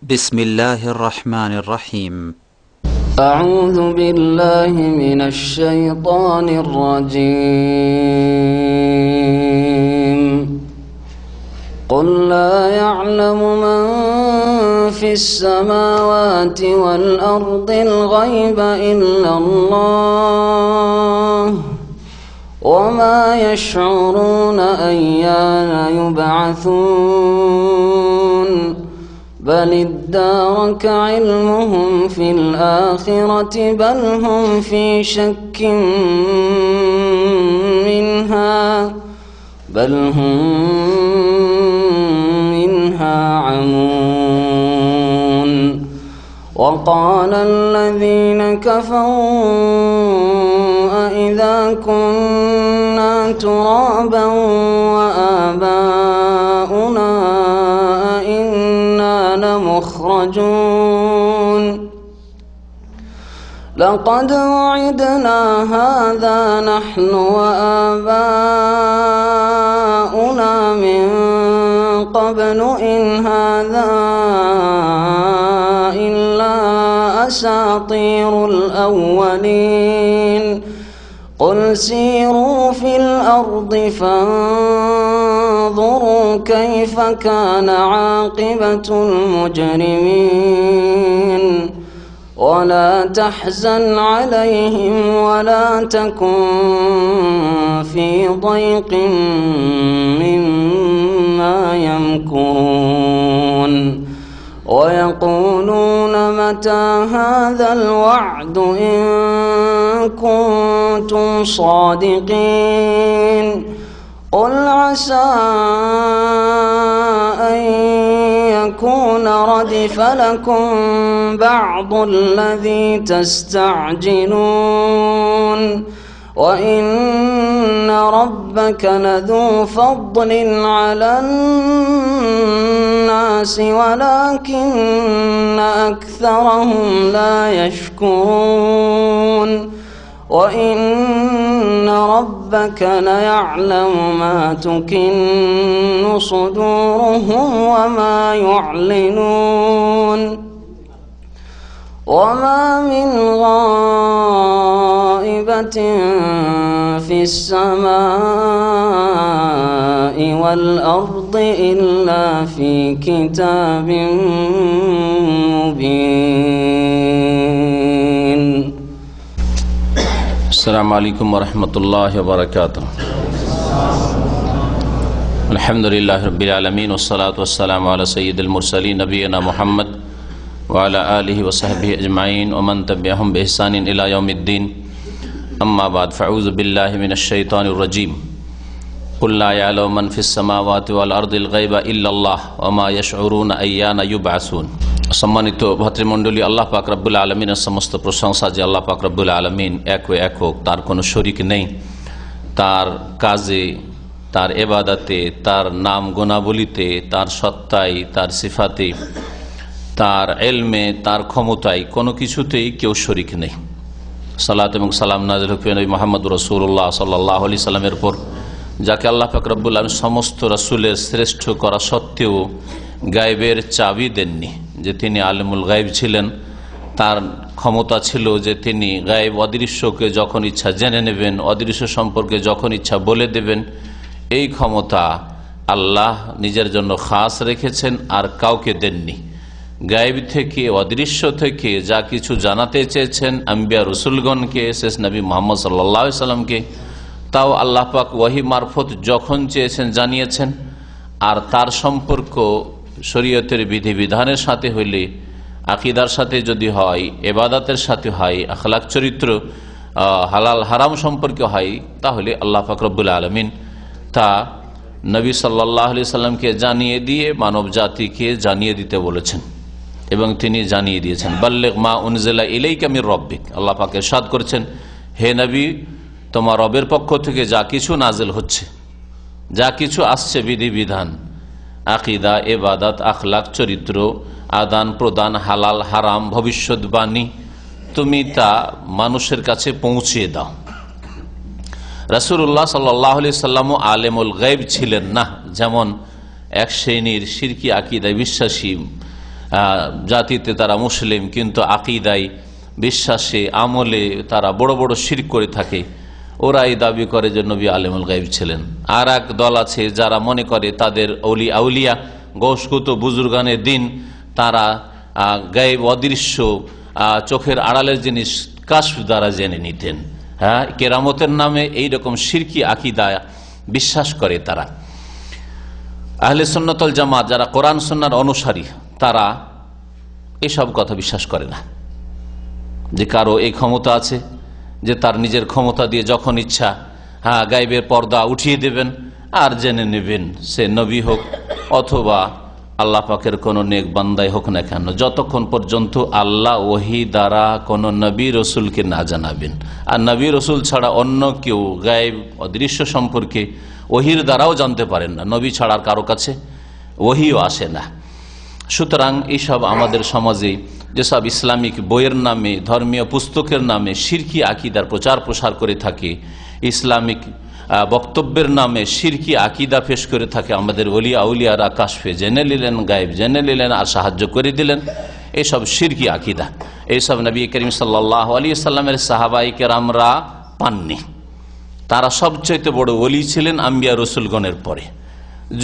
بسم الله الرحمن الرحيم. أعوذ بالله من الشيطان الرجيم. قل لا يعلم من في السماوات والأرض الغيب إلا الله وما يشعرون أيان يبعثون بل ادارك علمهم في الآخرة بل هم في شك منها عمون. وقال الذين كفروا أإذا كنا ترابا وآباؤنا أئنا لمخرجون لقد وعدنا هذا نحن وآباؤنا من قبل إن هذا إلا أساطير الأولين. قل سيروا في الأرض فانظروا كيف كان عاقبة المجرمين. ولا تحزن عليهم ولا تكن في ضيق مما يمكرون. ويقولون متى هذا الوعد إن كنتم صادقين. قل عسى أن يكون ردف لكم بعض الذي تستعجلون وإن ربك لذو فضل على الناس ولكن أكثرهم لا يشكرون. وإن ربك ليعلم ما تكن صدورهم وما يعلنون. وما من غائبة في السماء والأرض إلا في كتاب مبين. السلام عليكم ورحمة الله وبركاته. الحمد لله رب العالمين والصلاة والسلام على سيد المرسلين نبينا محمد وعلى آله وصحبه أجمعين ومن تبعهم بإحسان إلى يوم الدين. أما بعد فأعوذ بالله من الشيطان الرجيم. قل لا يعلم من في السماوات والأرض الغيب إلا الله وما يشعرون أيان يبعثون. সম্মানিত ভাতৃমণ্ডলী, আল্লাহ পাক রব্বুল আলমিনের সমস্ত প্রশংসা যে আল্লাহ পাক রব্বুল আলমিন এক ও একক, তার কোনো শরিক নেই। তার কাজে, তার এবাদাতে, তার নাম গুণাবলিতে, তার সত্তায়, তার সিফাতে, তার এলমে, তার ক্ষমতায় কোনো কিছুতেই কেউ শরিক নেই। সালাত এবং সালাম নাযিল হোক নবী মুহাম্মদ রাসূলুল্লাহ সাল্লাল্লাহু আলাইহি সাল্লামের উপর, যাকে আল্লাহ পাক রব্বুল আলামিন সমস্ত রাসূলের শ্রেষ্ঠ করা সত্ত্বেও গায়েবের চাবি দেননি। যে তিনি আলিমুল গায়েব ছিলেন, তার ক্ষমতা ছিল যে তিনি গায়েব অদৃশ্যকে যখন ইচ্ছা জেনে নেবেন, অদৃশ্য সম্পর্কে যখন ইচ্ছা বলে দেবেন। এই ক্ষমতা আল্লাহ নিজের জন্য খাস রেখেছেন, আর কাউকে দেননি। গায়েব থেকে, অদৃশ্য থেকে যা কিছু জানাতে চেয়েছেন আম্বিয়া রসুলগণকে, শেষ নবী মুহাম্মদ সাল্লাল্লাহু আলাইহি সাল্লামকে, তাও আল্লাহ পাক ওয়াহি মারফত যখন চেয়েছেন জানিয়েছেন। আর তার সম্পর্ক শরীয়তের বিধিবিধানের সাথে হইলে, আকিদার সাথে যদি হয়, এবাদাতের সাথে হয়, আখলাক চরিত্র, হালাল হারাম সম্পর্কে হয়, তাহলে আল্লাহ পাক রব্বুল আলামিন তা নবী সাল্লাল্লাহু আলাইহি সাল্লামকে জানিয়ে দিয়ে মানব জাতিকে জানিয়ে দিতে বলেছেন এবং তিনি জানিয়ে দিয়েছেন। বাল্লিগ মা উনজিলা ইলাইকা মির রাব্বিক। আল্লাহ পাক ইরশাদ করেছেন, হে নবী, তোমার রবের পক্ষ থেকে যা কিছু নাজিল হচ্ছে, যা কিছু আসছে বিধিবিধান, আকিদা, এবাদাত, আখলাক চরিত্র, আদান প্রদান, হালাল হারাম, ভবিষ্যৎবাণী, তুমি তা মানুষের কাছে পৌঁছিয়ে দাও। রাসূলুল্লাহ সাল্লাল্লাহু আলাইহি সাল্লাম আলেমুল গায়ব ছিলেন না। যেমন এক শ্রেণীর শিরকি আকীদায় বিশ্বাসী জাতিতে তারা মুসলিম, কিন্তু আকীদায়, বিশ্বাসে, আমলে তারা বড় বড় শিরক করে থাকে। ওরাই দাবি করে যে নবী আলিমুল গায়ব ছিলেন। আর এক দল আছে যারা মনে করে তাদের আউলিয়া গৌসকুত বুজুর্গানের দিন তারা গায়েব, অদৃশ্য, চোখের আড়ালের জিনিস কাশফ দ্বারা জেনে নিতেন। হ্যাঁ, কেরামতের নামে এইরকম শিরকি আকীদা বিশ্বাস করে তারা। আহলে সুন্নাত ওয়াল জামাত যারা কোরআন সুন্নাহর অনুসারী, তারা এসব কথা বিশ্বাস করে না যে কারো এই ক্ষমতা আছে যে তার নিজের ক্ষমতা দিয়ে যখন ইচ্ছা গায়েবের পর্দা উঠিয়ে দেবেন আর জেনে নেবেন, সে নবী হোক অথবা আল্লাহ পাকের কোন নেক বান্দাই হোক না কেন, যতক্ষণ পর্যন্ত আল্লাহ ওহী দ্বারা কোন নবী রসুলকে না জানাবেন। আর নবী রসুল ছাড়া অন্য কেউ গায়েব, অদৃশ্য সম্পর্কে ওহির দ্বারাও জানতে পারেন না। নবী ছাড়ার কারো কাছে ওহিও আসে না। সুতরাং এইসব আমাদের সমাজে যেসব ইসলামিক বইয়ের নামে, ধর্মীয় পুস্তকের নামে শিরকি আকীদার প্রচার প্রসার করে থাকে, ইসলামিক বক্তব্যের নামে শিরকি আকীদা পেশ করে থাকে, আমাদের ওলি আউলিয়ারা কাশফে জেনে নিলেন, গায়েব জেনে নিলেন আর সাহায্য করে দিলেন, এইসব শিরকি আকীদা। এইসব নবী করিম সাল্লাল্লাহু আলাইহি সাল্লামের সাহাবায়ে কেরামরা পাননি। তারা সবচাইতে বড় ওলি ছিলেন আম্বিয়া রসুলগণের পরে।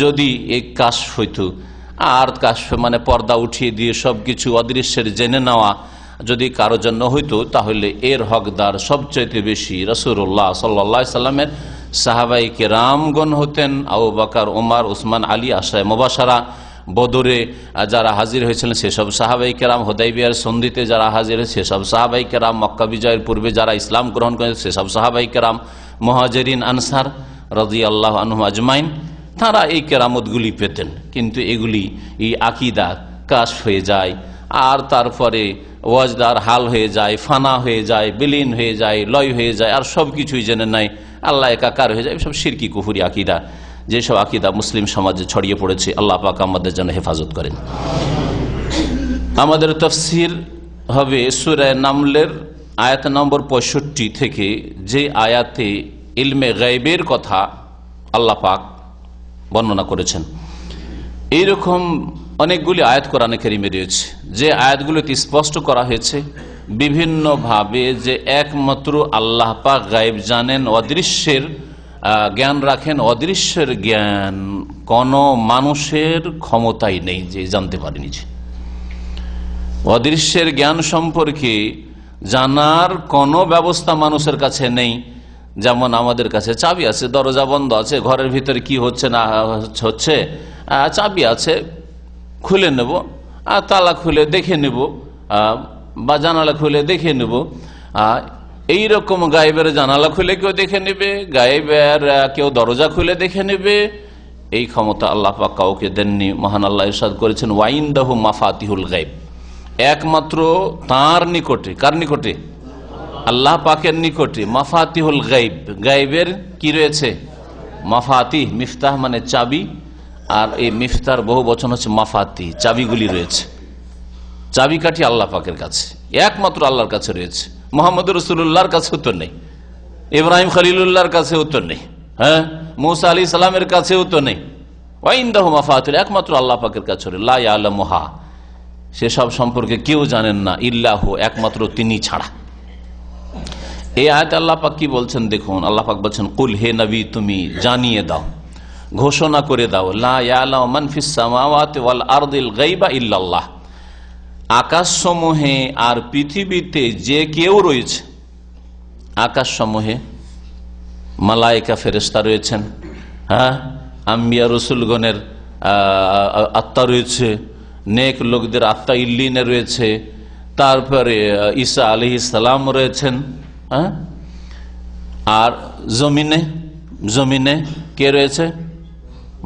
যদি এই কাশফ হইত, আর কাশফ মানে পর্দা উঠিয়ে দিয়ে সবকিছু অদৃশ্যের জেনে নেওয়া যদি কারো জন্য হইতো, তাহলে এর হকদার সবচাইতে বেশি রাসূলুল্লাহ সাল্লাল্লাহু আলাইহি সাল্লামের সাহাবায়ে কেরামগণ হতেন। আবু বকর, ওমর, উসমান, আলী, আশরায়ে মুবাশশারা, বদরে যারা হাজির হয়েছিলেন সেসব সাহাবায়ে কেরাম, হুদাইবিয়ার সন্ধিতে যারা হাজির সেসব সাহাবায়ে কেরাম, মক্কা বিজয়ের পূর্বে যারা ইসলাম গ্রহণ করেন সেসব সাহাবায়ে কেরাম, মুহাজিরিন আনসার রাদিয়াল্লাহু আনহুম আজমাইন, তারা এই কেরামতগুলি পেতেন। কিন্তু এগুলি এই আকীদা কাশফ হয়ে যায়, আর তারপরে ওয়াজদার হাল হয়ে যায়, ফানা হয়ে যায়, বিলীন হয়ে যায়, লয় হয়ে যায়, আর সব কিছুই জেনে নেয়, আল্লাহ একাকার হয়ে যায়। সব শিরকি কুফরি আকীদা, যেসব আকীদা মুসলিম সমাজে ছড়িয়ে পড়েছে, আল্লাহ পাক আমাদের জন্য হেফাজত করেন। আমাদের তাফসীর হবে সূরা নামলের আয়াত নম্বর 65 থেকে, যে আয়াতে ইলমে গায়বের কথা আল্লাহ পাক বর্ণনা করেছেন। এইরকম অনেকগুলি আয়াত কোরআনে কারীমে রয়েছে, যে আয়াতগুলোতে স্পষ্ট করা হয়েছে বিভিন্নভাবে যে একমাত্র আল্লাহ পাক গায়েব জানেন, অদৃশ্যের জ্ঞান রাখেন। অদৃশ্যের জ্ঞান কোন মানুষের ক্ষমতাই নেই যে জানতে পারেনি। যে অদৃশ্যের জ্ঞান সম্পর্কে জানার কোনো ব্যবস্থা মানুষের কাছে নেই। যেমন আমাদের কাছে চাবি আছে, দরজা বন্ধ আছে, ঘরের ভিতরে কি হচ্ছে না হচ্ছে, চাবি আছে, খুলে নেব, আর তালা খুলে দেখে নেব, বা জানালা খুলে দেখে নেব। এইরকম গায়েবের জানালা খুলে কেউ দেখে নেবে, গায়েবের কেউ দরজা খুলে দেখে নেবে, এই ক্ষমতা আল্লাহ পাক কাউকে দেননি। মহান আল্লাহ ইরশাদ করেছেন, ওয়াইনদাহু মাফাতিহুল গায়ব, একমাত্র তার নিকটে। কার নিকটে? আল্লাহ পাকের নিকটে। মাফাতিহুল গায়ব, গায়বের কি রয়েছে? মাফাতিহ, মিফতাহ মানে চাবি, আর এই মিফতার বহু বচন হচ্ছে মাফাতি, চাবিগুলি রয়েছে। চাবিকাঠি আল্লাহ পাকের কাছে, একমাত্র আল্লাহর কাছে রয়েছে। মুহাম্মদ রাসূলুল্লাহর কাছে উত্তর নেই, ইব্রাহিম খলিলুল্লাহর কাছে উত্তর নেই, হ্যাঁ, মুসা আলাইহিস সালামের কাছে উত্তর নেই। ওয়াইনদাহু মাফাতিহুল, একমাত্র আল্লাহ পাকের কাছে, লা ইয়ালামুহা, সেসব সম্পর্কে কেউ জানেন না, ইল্লাহু, একমাত্র তিনি ছাড়া। এই আয়াতে আল্লাহ পাক কি বলছেন দেখুন। আল্লাহ পাক বলছেন, কুল, হে নবী তুমি জানিয়ে দাও, ঘোষণা করে দাও, লা ইয়ালামু মান ফিস সামাওয়াতি ওয়াল আরদিল গায়বা ইল্লাল্লাহ, আকাশসমূহে আর পৃথিবীতে যে কেউ রয়েছে, আকাশসমূহে মালায়েকা ফেরেশতা রয়েছেন, হ্যাঁ, আম্বিয়া রসুলগণের আত্মা রয়েছে, নেক লোকদের আত্মা ইল্লিনে রয়েছে, তারপরে ঈসা আলাইহিস সালাম রয়েছেন, হ্যাঁ, আর জমিনে কে রয়েছে?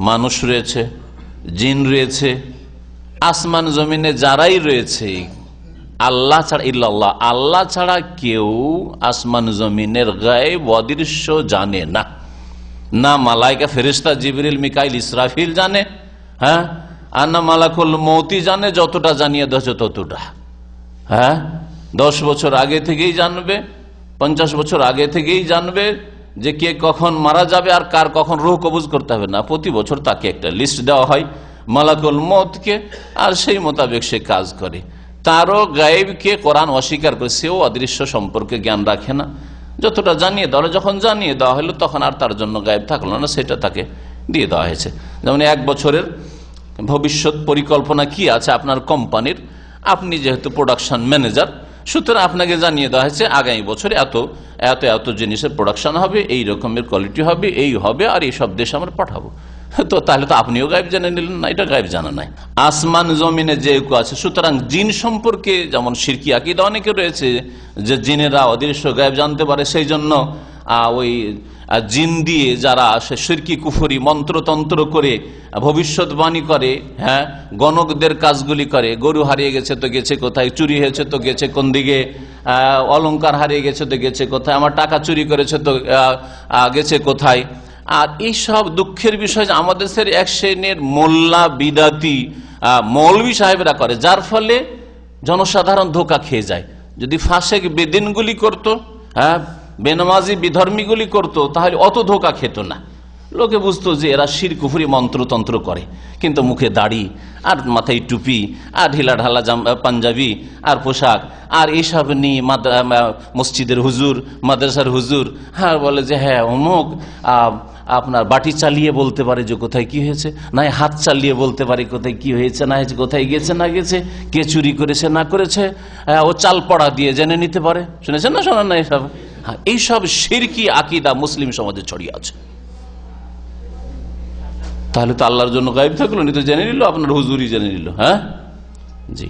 মানুষ রয়েছে, জিন রয়েছে, আসমান জমিনে যারাই রয়েছে আল্লাহ ছাড়া, ইল্লাল্লাহ, আল্লাহ ছাড়া কেউ আসমান জমিনের গায়েব অদৃশ্য জানে না। না মালায়েকা ফেরেশতা জিবরিল মিকাইল ইসরাফিল জানে, হ্যাঁ, আর না মালাকুল মৌতি জানে, যতটা জানিয়ে দিয়েছে ততটা। হ্যাঁ, 10 বছর আগে থেকেই জানবে, 50 বছর আগে থেকেই জানবে যে কে কখন মারা যাবে আর কার কখন রূহ কবজ করতে হবে না। প্রতি বছর তাকে একটা লিস্ট দেওয়া হয়, মালাকুল মউতকে, আর সেই মোতাবেক সে কাজ করে। তারও গায়েবকে কোরআন অস্বীকার করে, সেও অদৃশ্য সম্পর্কে জ্ঞান রাখে না। যতটা জানিয়ে দেওয়া হলো, যখন জানিয়ে দেওয়া হলো তখন আর তার জন্য গায়েব থাকলো না, সেটা তাকে দিয়ে দেওয়া হয়েছে। যেমন 1 বছরের ভবিষ্যৎ পরিকল্পনা কি আছে আপনার কোম্পানির, আপনি যেহেতু প্রোডাকশন ম্যানেজার, সুতরাং আপনাকে জানিয়ে দেওয়া হয়েছে আগামী বছরে এত এত এত জিনিসের প্রোডাকশন হবে, এই রকমের কোয়ালিটি হবে, এই হবে, আর এই সব দেশে আমরা পাঠাবো। তো তাহলে তো আপনিও গায়েব জেনে নিলেন না, এটা গায়েব জানা নাই। আসমান জমিনে যে আছে, সুতরাং জিন সম্পর্কে যেমন শিরকি আকীদা অনেকে রয়েছে যে জিনেরা অদৃশ্য গায়েব জানতে পারে, সেই জন্য ওই জিন দিয়ে যারা শিরকি কুফরি মন্ত্রতন্ত্র করে ভবিষ্যৎবাণী করে, হ্যাঁ, গণকদের কাজগুলি করে, গরু হারিয়ে গেছে তো গেছে কোথায়, চুরি হয়েছে তো গেছে কোন দিকে, অলংকার হারিয়ে গেছে তো গেছে কোথায়, আমার টাকা চুরি করেছে তো গেছে কোথায়। আর এইসব দুঃখের বিষয় যে আমাদের দেশের এক শ্রেণীর মোল্লা বিদাতি মৌলভী সাহেবরা করে, যার ফলে জনসাধারণ ধোঁকা খেয়ে যায়। যদি ফাসেক বেদিনগুলি করতো, হ্যাঁ, বেনামাজি বিধর্মীগুলি করতো, তাহলে অত ধোঁকা খেত না। লোকে বুঝতো যে এরা শির কুফরি মন্ত্রতন্ত্র করে, কিন্তু মুখে দাড়ি আর মাথায় টুপি আর ঢিলা ঢালা পাঞ্জাবি আর পোশাক আর এইসব নিয়ে মসজিদের হুজুর, মাদ্রাসার হুজুর, হ্যাঁ, বলে যে হ্যাঁ অমুক আপনার বাটি চালিয়ে বলতে পারে যে কোথায় কি হয়েছে, না হাত চালিয়ে বলতে পারে কোথায় কি হয়েছে না হয়েছে, কোথায় গেছে না গেছে, কে চুরি করেছে না করেছে, ও চাল পড়া দিয়ে জেনে নিতে পারে। শুনেছেন না শোনেন না এইসব? হ্যাঁ, এইসব শিরকি আকীদা মুসলিম সমাজে ছড়িয়ে আছে। তাহলে তো আল্লাহর জন্য গায়েব থাকলো না, তো জেনে নিল, আপনার হুজুরই জেনে নিল। হ্যাঁ জি,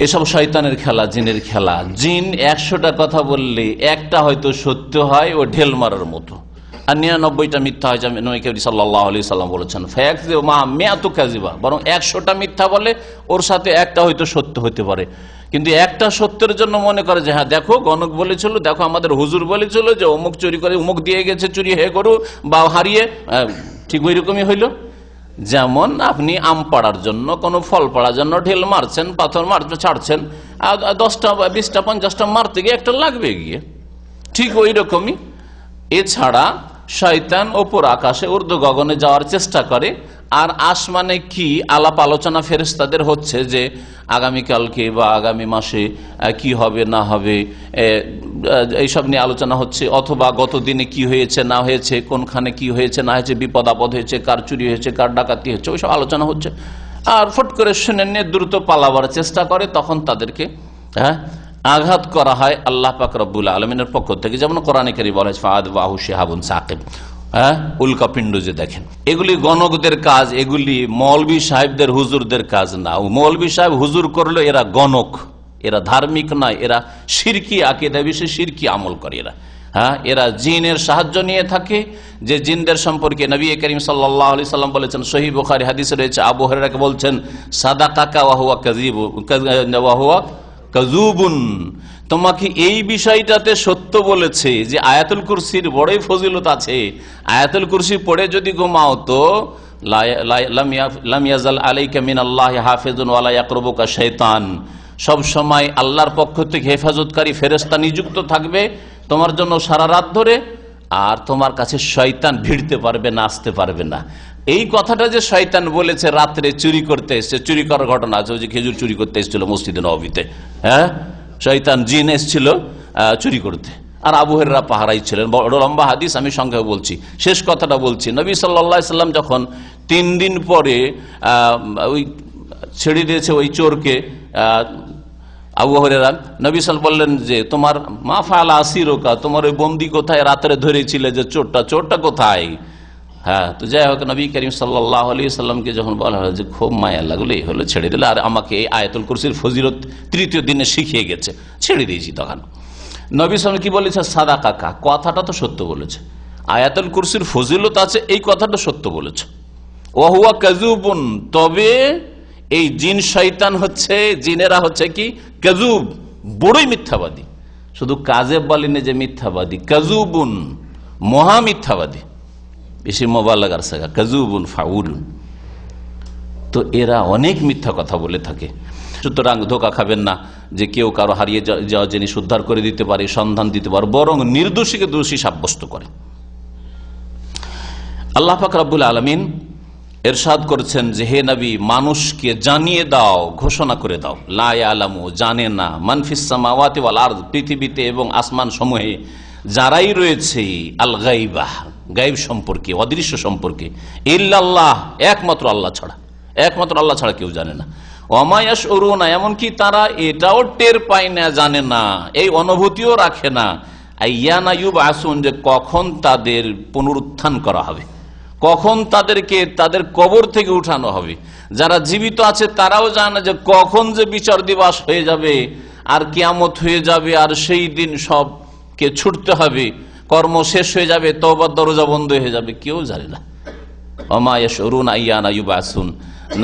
এসব শয়তানের খেলা, জিনের খেলা। জিন 100টা কথা বললে একটা হয়তো সত্য হয়, ও ঢেল মারার মতো, আর 99টা মিথ্যা হয়। নবী করিম সাল্লাল্লাহু আলাইহি সাল্লাম বলেছেন ফায়াকযিবু মা মিআতু কাযিবা, বরং 100টা মিথ্যা বলে, ওর সাথে একটা হয়তো সত্য হতে পারে। কিন্তু একটা সত্যের জন্য মনে করে যে হ্যাঁ দেখো গণক বলেছিল, দেখো আমাদের হুজুর বলেছিল যে অমুক চুরি করে অমুক দিয়ে গেছে, চুরি হয়ে করু বা হারিয়ে, ঠিক ওই রকমই হইল। যেমন আপনি আম পাড়ার জন্য, কোনো ফল পাড়ার জন্য ঢেল মারছেন, পাথর ছাড়ছেন, 10টা 20টা 50টা মারতে গিয়ে একটা লাগবে গিয়ে, ঠিক ওই রকমই। এছাড়া শয়তান ওপর আকাশে ঊর্ধ্ব গগনে যাওয়ার চেষ্টা করে, আর আসমানে কি আলাপ আলোচনা ফেরেশতাদের হচ্ছে যে আগামীকালকে বা আগামী মাসে কি হবে না হবে, এইসব নিয়ে আলোচনা হচ্ছে, অথবা গত দিনে কি হয়েছে না হয়েছে, কোনখানে কি হয়েছে না হয়েছে, বিপদ আপদ হয়েছে, কার চুরি হয়েছে, কার ডাকাতি হয়েছে, ওইসব আলোচনা হচ্ছে। আর ফট করে শুনে নিয়ে দ্রুত পালাবার চেষ্টা করে, তখন তাদেরকে আঘাত করা হয় আল্লাহ পাক রব্বুল আলামিনের পক্ষ থেকে। যেমন কোরআনে কারীম বলা হয়েছে ফাআদবাহু শিহাবুন সাকিব, উল্কাপিণ্ড যে দেখেন, এগুলি গণকদের কাজ, এগুলি মৌলভী সাহেবদের হুজুরদের কাজ না। মৌলভী সাহেব হুজুর করলো, এরা গণক, এরা ধার্মিক নয়, এরা শিরকি আকীদা বিশেষ শিরকি আমল করে এরা। হ্যাঁ, এরা জিনের সাহায্য নিয়ে থাকে। যে জিনদের সম্পর্কে নবী করিম সাল্লাল্লাহু আলাইহি সাল্লাম বলেছেন, সহিহ বুখারী হাদিসে রয়েছে, আবু হুরায়রাকে বলছেন সাদাকাকা ওয়া হুয়া কাযুবুন, তোমাকে এই বিষয়টাতে সত্য বলেছে যে আয়াতুল কুরসির বড়ই ফজিলত আছে, আয়াতুল কুরসি পড়ে যদি ঘুমাও তো লাম ইয়াজাল আলাইকা মিনাল্লাহি হাফিজুন ওয়া লা ইয়াকরুবুকা শাইতান, সব সময় আল্লাহর পক্ষ থেকে হেফাজতকারী ফেরেশতা নিযুক্ত থাকবে তোমার জন্য সারা রাত ধরে, আর তোমার কাছে শয়তান ভিড়তে পারবে না, আসতে পারবে না। এই কথাটা যে শয়তান বলেছে রাত্রে চুরি করতে এসছে, চুরি করার ঘটনা আছে, ওই যে খেজুর চুরি করতে এসেছিল মসজিদে নববীতে, হ্যাঁ, শয়তান জিন এসেছিল চুরি করতে, আর আবু হুরায়রা পাহারাই ছিলেন। বড় লম্বা হাদিস, আমি সংক্ষেপে বলছি, শেষ কথাটা বলছি। নবী সাল্লাল্লাহু আলাইহি সাল্লাম যখন 3 দিন পরে ওই ছেড়ে দিয়েছে ওই চোরকে, আবু হুরায়রা, নবী সাল্লাল্লাহু বললেন যে তোমার মা ফাআলা আসিরুকা, তোমার ওই বন্দী কোথায়, রাত্রে ধরেছিলে যে চোরটা কোথায়? হ্যাঁ, তো যাই হোক, নবী করিম সাল্লাল্লাহু আলাইহি সাল্লামকে যখন বলা হয় যে খুব মায়া লাগলো, এই হলো ছেড়ে দিলে, আর আমাকে এই আয়াতুল কুরসির ফজিলত 3য় দিনে শিখিয়ে গেছে, ছেড়ে দিয়েছি। তখন নবী সাল্লাল্লাহু কি বলেছে? সাদাকাকা, কথাটা তো সত্য বলেছে, আয়াতুল কুরসির ফজিলত আছে, এই কথাটা সত্য বলেছে। ওয়া হুয়া কাযুবুন, তবে এই জিন শয়তান হচ্ছে, জিনেরা হচ্ছে কি কাযুব, বড়ই মিথ্যাবাদী। শুধু কাযেব বলেনি যে মিথ্যাবাদী, কাযুবুন, মহা মিথ্যাবাদী, বেশি মোবালাগার সাগা, কাযুবুন ফাউলুন। তো এরা অনেক মিথ্যা কথা বলে থাকে। সুতরাং ধোঁকা খাবেন না যে কেউ কারো হারিয়ে যাওয়া জিনিস উদ্ধার করে দিতে পারে, সন্ধান দিতে পারে, বরং নির্দোষীকে দোষী সাব্যস্ত করে। আল্লাহ পাক রব্বুল আলামিন এরশাদ করেছেন যে হে নবী, মানুষকে জানিয়ে দাও, ঘোষণা করে দাও, লা ইয়ালামু, জানে না, মান ফিস সামাওয়াতি ওয়াল আরদ, পৃথিবীতে এবং আসমান সমূহে যারাই রয়েছে, আল গাইবা, গাইব সম্পর্কে, অদৃশ্য সম্পর্কে, ইল্লাল্লাহ, একমাত্র আল্লাহ ছাড়া, একমাত্র আল্লাহ ছাড়া কেউ জানে না। ওমা ইয়াশউরুনা, এমনকি তারা এটাও টের পায় না, জানে না, এই অনুভূতিও রাখে না, আইয়ানা ইউবআসুন, যে কখন তাদের পুনরুত্থান করা হবে, কখন তাদেরকে তাদের কবর থেকে উঠানো হবে। যারা জীবিত আছে তারাও জানে যে কখন যে বিচার দিবস হয়ে যাবে আর কিয়ামত হয়ে যাবে, আর সেই দিন সবকে ছুটতে হবে, কর্ম শেষ হয়ে যাবে, তওবার দরজা বন্ধ হয়ে যাবে, কেউ জানে না। ওমা ইয়াশউরুনা আইয়ানা ইউবআসুন,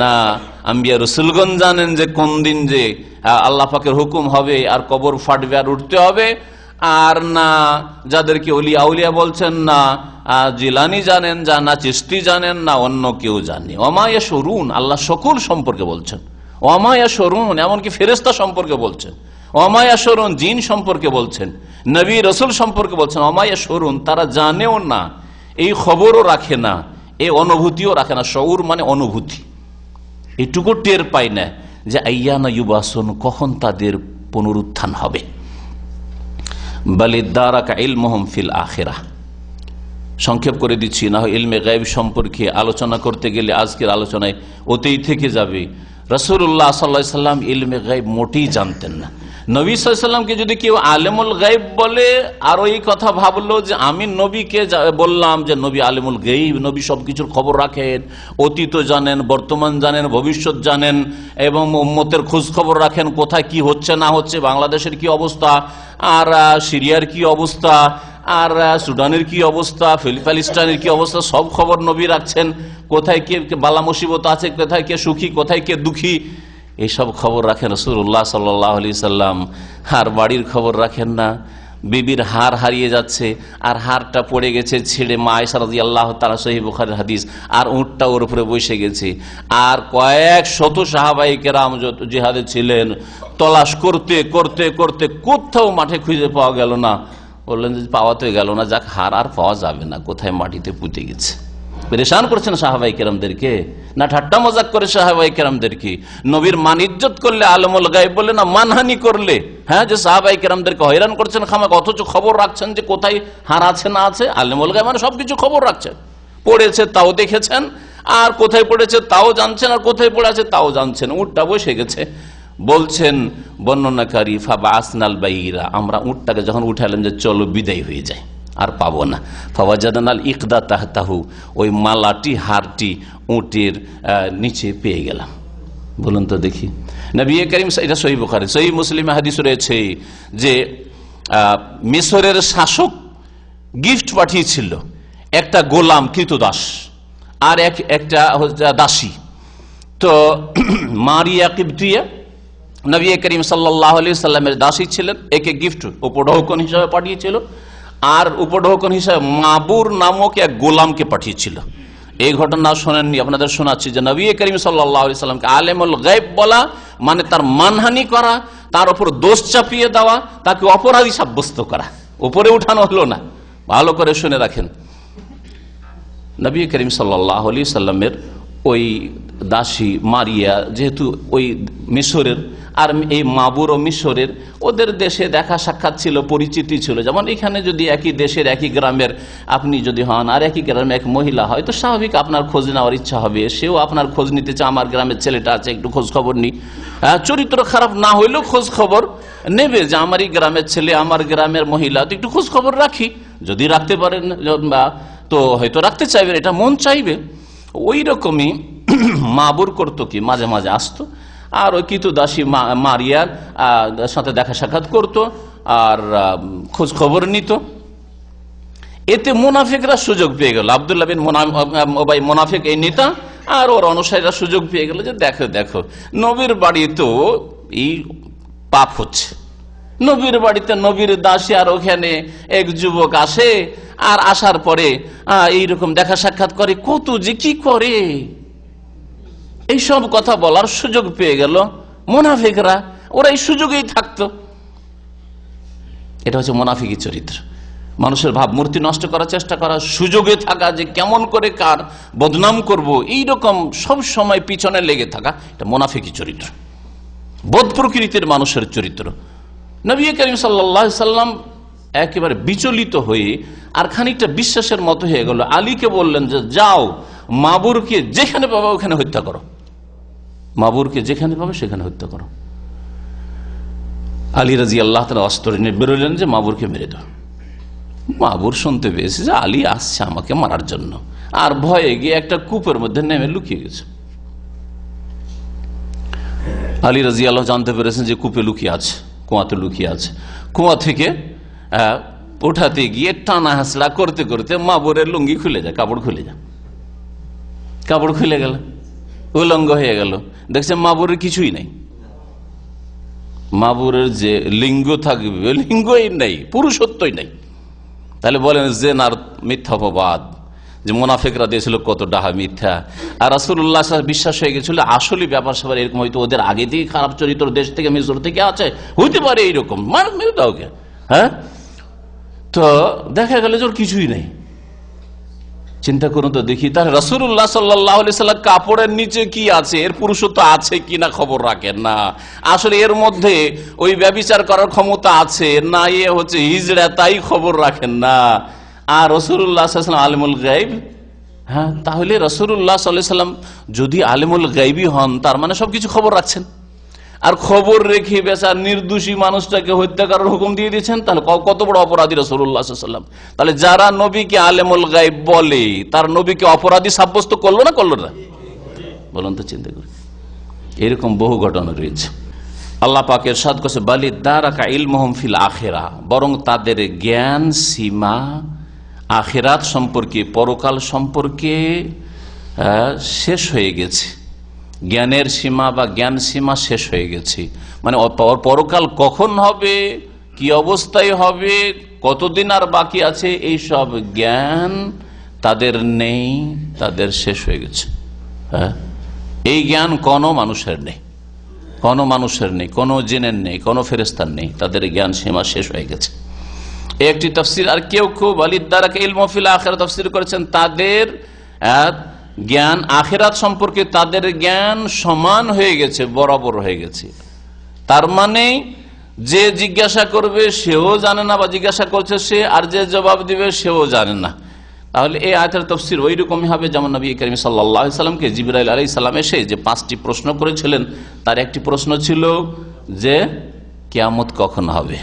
না আম্বিয়া রাসূলগণ জানেন যে কোন দিন যে আল্লাহ পাকের হুকুম হবে আর কবর ফাটবে আর উঠতে হবে, আর না যাদেরকে ওলিয়া আউলিয়া বলছেন, না জিলানি জানেন, না চিশতি জানেন, না অন্য কেউ জানে। ওমা ইয়াশউরুন, আল্লাহ সকল সম্পর্কে বলছেন। ওমা ইয়াশউরুন, এমনকি ফেরেশতা সম্পর্কে বলছেন। ওমা ইয়াশউরুন, জিন সম্পর্কে বলছেন, নবী রাসূল সম্পর্কে বলছেন। ওমা ইয়াশউরুন, তারা জানেও না, এই খবরও রাখে না, এই অনুভূতিও রাখে না। শউর মানে অনুভূতি, এটুকু টের পায় না যে আইয়ানা ইউবাসুন, কখন তাদের পুনরুত্থান হবে। বালিদারাকা ইলমুহুম ফিল আখিরাহ, সংক্ষেপ করে দিচ্ছি, না হয় ইলমে গায়ব সম্পর্কে আলোচনা করতে গেলে আজকের আলোচনায় ওতেই থেকে যাবে। রাসূলুল্লাহ সাল্লাল্লাহু আলাইহি সাল্লাম ইলমে গায়ব মোটেই জানতেন না। নবী সাল্লাল্লাহু আলাইহি সাল্লামকে যদি কেউ আলেমুল গায়ব বলে, আর ওই কথা ভাবলো যে আমি নবীকে বললাম যে নবী আলেমুল গায়ব, নবী সবকিছুর খবর রাখেন, অতীত জানেন, বর্তমান জানেন, ভবিষ্যৎ জানেন, এবং উম্মতের খোঁজ খবর রাখেন, কোথায় কি হচ্ছে না হচ্ছে, বাংলাদেশের কি অবস্থা, আর সিরিয়ার কি অবস্থা, আর সুদানের কি অবস্থা, প্যালেস্টাইনের কি অবস্থা, সব খবর নবী রাখছেন। কোথায় কে বালা মুসিবত আছে, কোথায় কে সুখী, কোথায় কে দুঃখী, এইসব খবর রাখেন রাসূলুল্লাহ সাল্লাল্লাহু আলাইহি সাল্লাম। আর বাড়ির খবর রাখেন না। বিবির হার হারিয়ে যাচ্ছে, আর হারটা পড়ে গেছে ছেড়ে, মা আয়েশা রাদিয়াল্লাহু তাআলা, সহিহ বুখারীর হাদিস, আর উটটা ওর উপরে বসে গেছে। আর কয়েক শত সাহাবায়ে কেরাম জিহাদে ছিলেন, তলাশ করতে করতে করতে কোথাও মাঠে খুঁজে পাওয়া গেল না। বললেন যে পাওয়াতে গেল না, যাক, হার আর পাওয়া যাবে না, কোথায় মাটিতে পুঁতে গেছে। পেরেশান করছেন সাহাবায়ে কেরামদেরকে, না ঠাট্টা মজাক করে সাহাবায়ে কেরামদেরকে। নবীর মান ইজ্জত করলে আলমুল গায়ব বলে, না মানহানি করলে, হ্যাঁ, যে সাহাবায়ে কেরামদেরকে হয়রান করছেন খামাক, অথচ খবর রাখছেন যে কোথায় হার আছে না আছে। আলমুল গায়ব মানে সবকিছু খবর রাখছেন, পড়েছে তাও দেখেছেন, আর কোথায় পড়েছে তাও জানছেন, আর কোথায় পড়ে আছে তাও জানছেন। উটটা বসে গেছে। বলছেন বর্ণনাকারী, ফাবাসনাল বাইরা, আমরা উটটাকে যখন উঠালাম যে চলো বিদায় হয়ে যায়, আর পাবো না। ফাওয়াজাদানাল ইকদা তাহতাহু, ওই মালাটি, হারটি উটের নিচে পেয়ে গেলাম। বলুন তো দেখি, নবী করিম, এটা সহিহ বুখারী, সহিহ মুসলিমে হাদিস রয়েছে যে মিশরের শাসক গিফট পাঠিয়েছিল একটা গোলাম কৃতদাস আর একটা দাসী। তো মারিয়া কিবতিয়া নবী করিম সাল্লাল্লাহু আলাইহি সাল্লামের দাসী ছিলেন, একে গিফট উপঢৌকন হিসাবে পাঠিয়েছিল, আর উপঢৌকন হিসাবে মাবুর নামক এক গোলামকে পাঠিয়েছিল। এই ঘটনা শোনেননি, আপনাদের শোনাচ্ছি যে নবী করিম সাল্লাল্লাহু আলাইহি সাল্লামকে আলেমুল গায়ব বলা মানে তার মানহানি করা, তার উপর দোষ চাপিয়ে দেওয়া, তাকে অপরাধী সাব্যস্ত করা, উপরে উঠানো হলো না। ভালো করে শুনে রাখেন, নবী করিম সাল্লাল্লাহু আলাইহি সাল্লামের ওই দাসী মারিয়া যেহেতু ওই মিশরের, আর এই মাবুর ও মিশরের, ওদের দেশে দেখা সাক্ষাৎ ছিল, পরিচিতি ছিল। যেমন এখানে যদি একই দেশের একই গ্রামের আপনি যদি হন, আর একই গ্রামে এক মহিলা হয়, তো স্বাভাবিক আপনার খোঁজ নেওয়ার ইচ্ছা হবে, সেও আপনার খোঁজ নিতে চায়, আমার গ্রামের ছেলেটা আছে, একটু খোঁজ খবর নি। চরিত্র খারাপ না হইলেও খোঁজ খবর নেবে, যে আমারই গ্রামের ছেলে, আমার গ্রামের মহিলা, তো একটু খোঁজ খবর রাখি, যদি রাখতে পারেন তো হয়তো রাখতে চাইবেন, এটা মন চাইবে। ওই রকমই মাবুর করতো কি, মাঝে মাঝে আসতো, আর ওই কিন্তু দাসী মারিয়ার সাথে দেখা সাক্ষাৎ করতো, আর খোঁজ খবর নিত। এতে মুনাফিকরা সুযোগ পেয়ে গেল, আব্দুল্লাহ বিন উবাই মুনাফিক এই নেতা, আর ওর অনুসারীরা সুযোগ পেয়ে গেল যে দেখো দেখো, নবীর বাড়িতেও এই পাপ হচ্ছে, নবীর বাড়িতে নবীর দাসী, আর ওখানে এক যুবক আসে, আর আসার পরে এইরকম দেখা সাক্ষাৎ করে, কত যে কি করে, এইসব কথা বলার সুযোগ পেয়ে গেল মুনাফিকরা। ওরা এই সুযোগেই থাকতো। এটা হচ্ছে মুনাফিকি চরিত্র। মানুষের ভাবমূর্তি নষ্ট করার চেষ্টা করা, সুযোগে থাকা, যে কেমন করে কার বদনাম করব, এইরকম সব সময় পিছনে লেগে থাকা, এটা মুনাফিকি চরিত্র, বদ প্রকৃতির মানুষের চরিত্র। নবী করিম সাল্লাল্লাহু আলাইহি সাল্লাম একেবারে বিচলিত হয়ে আর খানিকটা বিশ্বাসের মতো হয়ে গেল। আলীকে বললেন যে যাও, মাবুরকে যেখানে পাবে ওখানে হত্যা করো, মাবুরকে যেখানে পাবে সেখানে হত্যা করো। আলী রাদিয়াল্লাহু তাআলা অস্ত্র নিয়ে বেরোলেন যে মাবুরকে মেরে দাও। মাবুর শুনতে পেয়েছে যে আলী আসছে আমাকে মারার জন্য, আর ভয়ে গিয়ে একটা কূপের মধ্যে নেমে লুকিয়ে গেছে। আলী রাদিয়াল্লাহু জানতে পেরেছেন যে কূপে লুকিয়ে আছে, কুয়াতে লুকিয়ে আছে। কুয়া থেকে ওঠাতে গিয়ে টানা হাসলা করতে করতে মাবুরের লুঙ্গি খুলে যায়, কাপড় খুলে যায়, কাপড় খুলে গেল, উলঙ্গ হয়ে গেল। দেখছে মাবুরের কিছুই নেই, মাবুরের যে লিঙ্গ থাকবে লিঙ্গই নেই, পুরুষত্বই নেই। তাহলে বলেন জেনার মিথ্যা অপবাদ, যে মুনাফিকরা দিয়েছিল কত ডাহা মিথ্যা, আর রাসূলুল্লাহ বিশ্বাস হয়ে গেছিল আসলে ব্যাপার স্যাপার এরকম, হয়তো ওদের আগে থেকে খারাপ চরিত্র দেশ থেকে মিশর থেকে আছে, হইতে পারে এইরকম, মেরে দাও কে। হ্যাঁ, তো দেখা গেল যে ওর কিছুই নেই। চিন্তা করুন তো দেখি, তাহলে রাসূলুল্লাহ সাল্লাল্লাহু আলাইহি সাল্লাম কাপড়ের নিচে কি আছে, এর পুরুষত্ব আছে কিনা খবর রাখেন না। আসলে এর মধ্যে ওই ব্যভিচার করার ক্ষমতা আছে না, এ হচ্ছে হিজড়া, তাই খবর রাখেন না। আর রাসূলুল্লাহ সাল্লাল্লাহু আলাইহি ওয়াসাল্লাম আলিমুল গায়ব। হ্যাঁ, তাহলে রাসূলুল্লাহ সাল্লাল্লাহু আলাইহি ওয়াসাল্লাম যদি আলিমুল গায়বী হন, তার মানে সবকিছু খবর রাখছেন, আর খবর রেখে বেচার নির্দোষী মানুষটাকে হত্যা করার হুকুম দিয়ে দিয়েছেন। তাহলে কত বড় অপরাধী রাসূলুল্লাহ সাল্লাল্লাহু আলাইহি ওয়াসাল্লাম। তাহলে যারা নবীকে আলেমুল গায়ব বলে, তার নবীকে অপরাধী সাব্যস্ত করলো না করলো না? বলুন তো, চিন্তা করি। এরকম বহু ঘটনা রয়েছে। আল্লাহ পাক ইরশাদ করেছে, বালিদারাকা ইলমুহুম ফিল আখিরা, বরং তাদের জ্ঞান সীমা আখিরাত সম্পর্কে, পরকাল সম্পর্কে শেষ হয়ে গেছে। জ্ঞানের সীমা বা জ্ঞান সীমা শেষ হয়ে গেছে, মানে পরকাল কখন হবে, কি অবস্থায় হবে, কতদিন আর বাকি আছে, এই সব জ্ঞান তাদের নেই, তাদের শেষ হয়ে গেছে। হ্যাঁ, এই জ্ঞান কোনো মানুষের নেই, কোনো মানুষের নেই, কোনো জিনের নেই, কোনো ফেরেশতার নেই, তাদের জ্ঞান সীমা শেষ হয়ে গেছে। একটি তাফসীর, আর কেউ কেউ বালিদারাকা ইলমু ফিল আখিরা তাফসীর করেছেন, তাদের জ্ঞান আখিরাত সম্পর্কে তাদের জ্ঞান সমান হয়ে গেছে, বরাবর হয়ে গেছে। তার মানে যে জিজ্ঞাসা করবে সেও জানে না, বা জিজ্ঞাসা করছে সে, আর যে জবাব দিবে সেও জানে না। তাহলে এই আয়াতের তাফসীর ওই রকমই হবে, যেমন নবী করিম সাল্লাল্লাহু আলাইহি সাল্লামকে জিবরাইল আলাইহিস সালাম এসে যে 5টি প্রশ্ন করেছিলেন, তার একটি প্রশ্ন ছিল যে কিয়ামত কখন হবে,